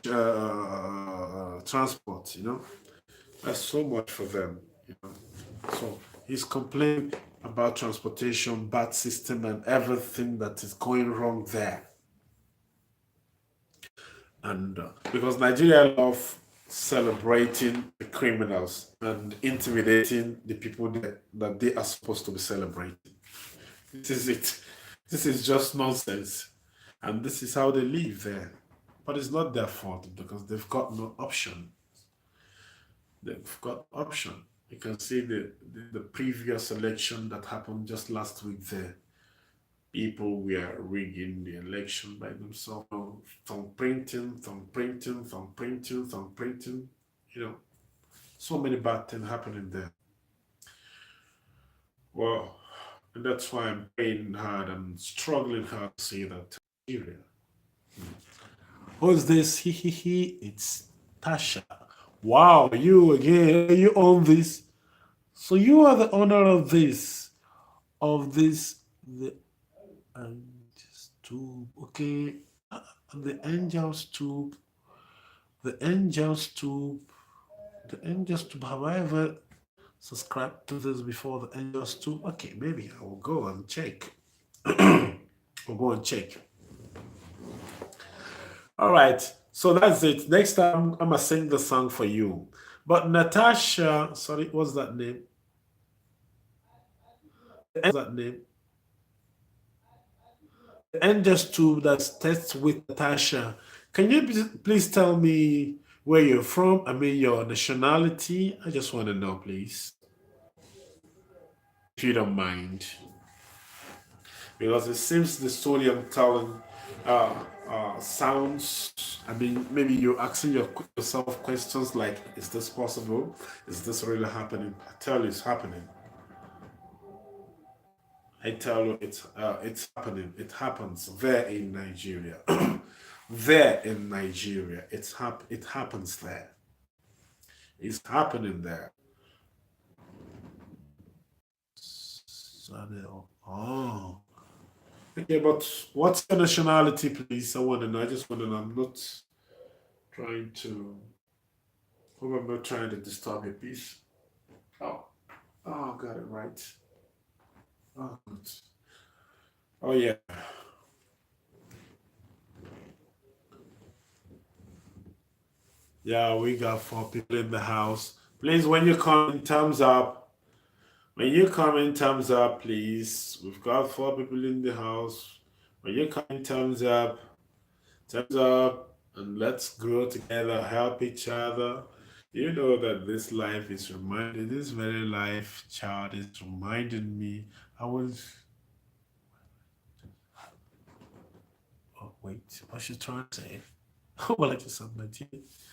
transport. That's so much for them. So he's complaining about transportation, bad system, and everything that is going wrong there. And because Nigeria love celebrating the criminals and intimidating the people that they are supposed to be celebrating. This is it. This is just nonsense. And this is how they live there. But it's not their fault because they've got no option. They've got option. You can see the previous election that happened just last week there. People were rigging the election by themselves. Thumb printing. So many bad things happening there. Well, and that's why I'm praying hard and struggling hard to see that Nigeria. Who's this? He. It's Tasha. Wow, you again. You own this. So you are the owner of this. The Angels Tube. Okay. The Angels Tube. The Angels Tube. The Angels Tube. Have I ever subscribed to this before? The Angels Tube? Okay, maybe I will go and check. I'll go and check. All right. So that's it. Next time I'm gonna sing the song for you. But Natasha, sorry, what's that name? What's that name? The Angels Tube that's test with Natasha. Can you please tell me where you're from? I mean your nationality. I just want to know, please. If you don't mind. Because it seems the story I'm telling sounds, I mean, maybe you're asking yourself questions like, is this possible? Is this really happening? I tell you, it's happening. I tell you, it's happening. It happens there in Nigeria. there in Nigeria. It happens there. It's happening there. Oh. Okay, but what's your nationality, please? I want to know. I just want to know. I'm not trying to. Hope I'm not trying to disturb your peace. Oh, oh, got it right. Oh, good. Oh, yeah. Yeah, we got 4 people in the house. Please, when you come in, thumbs up. When you come in, thumbs up, please. We've got 4 people in the house. When you come in, thumbs up, and let's grow together, help each other. You know that this life is reminding, this very life child is reminding me. I was, oh, wait, what's she trying to say? Well, I just said my teeth.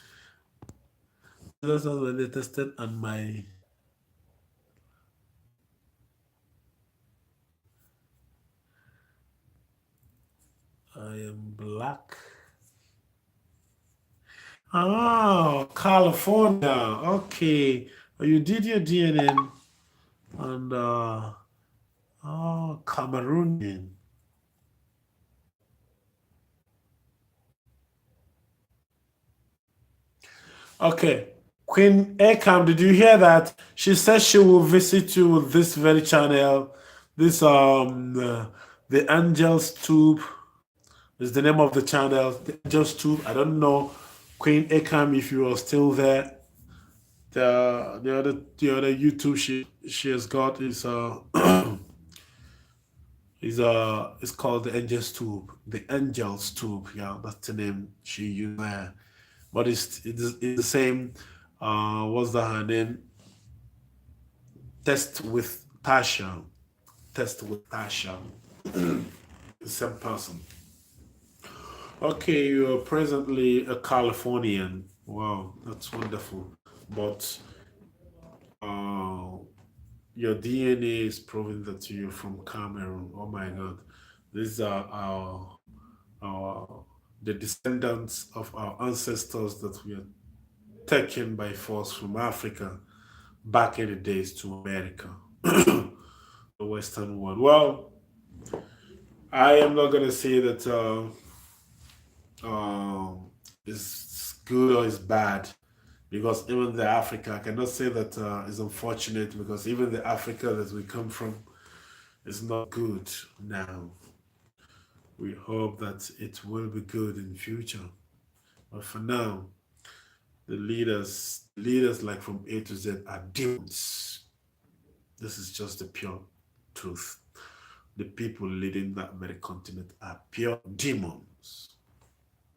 That's not when they tested on my. I am black. Oh, California. Okay. Oh, you did your DNA and oh, Cameroonian. Okay. Queen Akam, did you hear that? She says she will visit you with this very channel. This the Angel's Tube is the name of the channel. The Angel's Tube. I don't know, Queen Akam, if you are still there. The other YouTube she has got is it's called the Angel's Tube. The Angel's Tube. Yeah, that's the name she used there. But it's the same. What's that her name? Test with Tasha. Test with Tasha. The same person. Okay, you're presently a Californian. Wow, that's wonderful. But uh, your DNA is proving that you're from Cameroon. Oh my God, these are our the descendants of our ancestors that we are taken by force from Africa back in the days to America, the Western world. Well, I am not gonna say that it's good or it's bad because even the Africa, I cannot say that it's unfortunate because even the Africa that we come from is not good now. We hope that it will be good in the future. But for now, the leaders like from A to Z are demons. This is just the pure truth. The people leading that very continent are pure demons,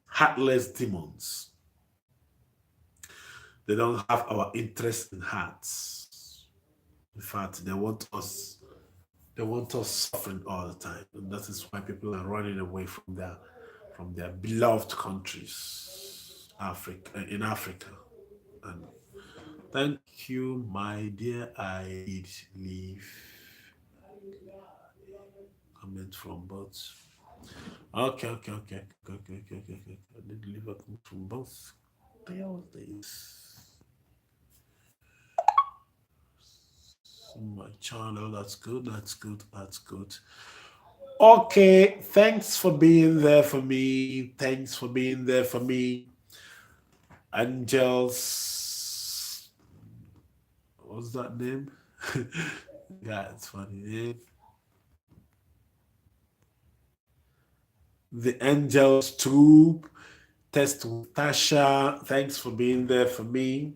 heartless demons. They don't have our interest in hearts. In fact, they want us suffering all the time. And that is why people are running away from their beloved countries, in Africa. And thank you, my dear. I did leave comment from both. Okay. I did leave a comment from both. There was this. My channel, that's good. Okay, thanks for being there for me. Angels, what's that name? Yeah, it's funny. The Angels Tube, Test with Tasha, thanks for being there for me.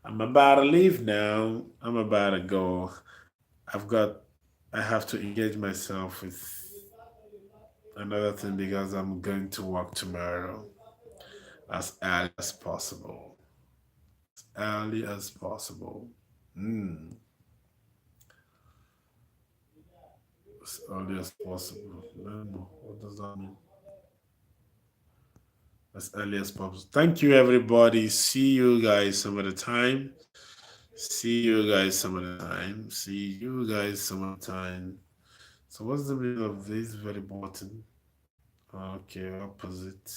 I'm about to leave now. I'm about to go. I have to engage myself with another thing because I'm going to work tomorrow as early as possible. As early as possible. As early as possible. I don't know. What does that mean? As early as possible. Thank you, everybody. See you guys some other time. So what's the meaning of this very button? Okay, opposite.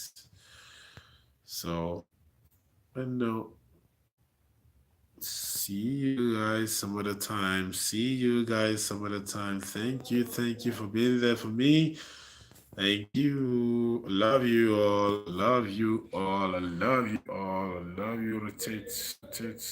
So, and see you guys some other time. See you guys some other time. Thank you for being there for me. Thank you. Love you all. Love you all. I love you all. I love you. Rotate.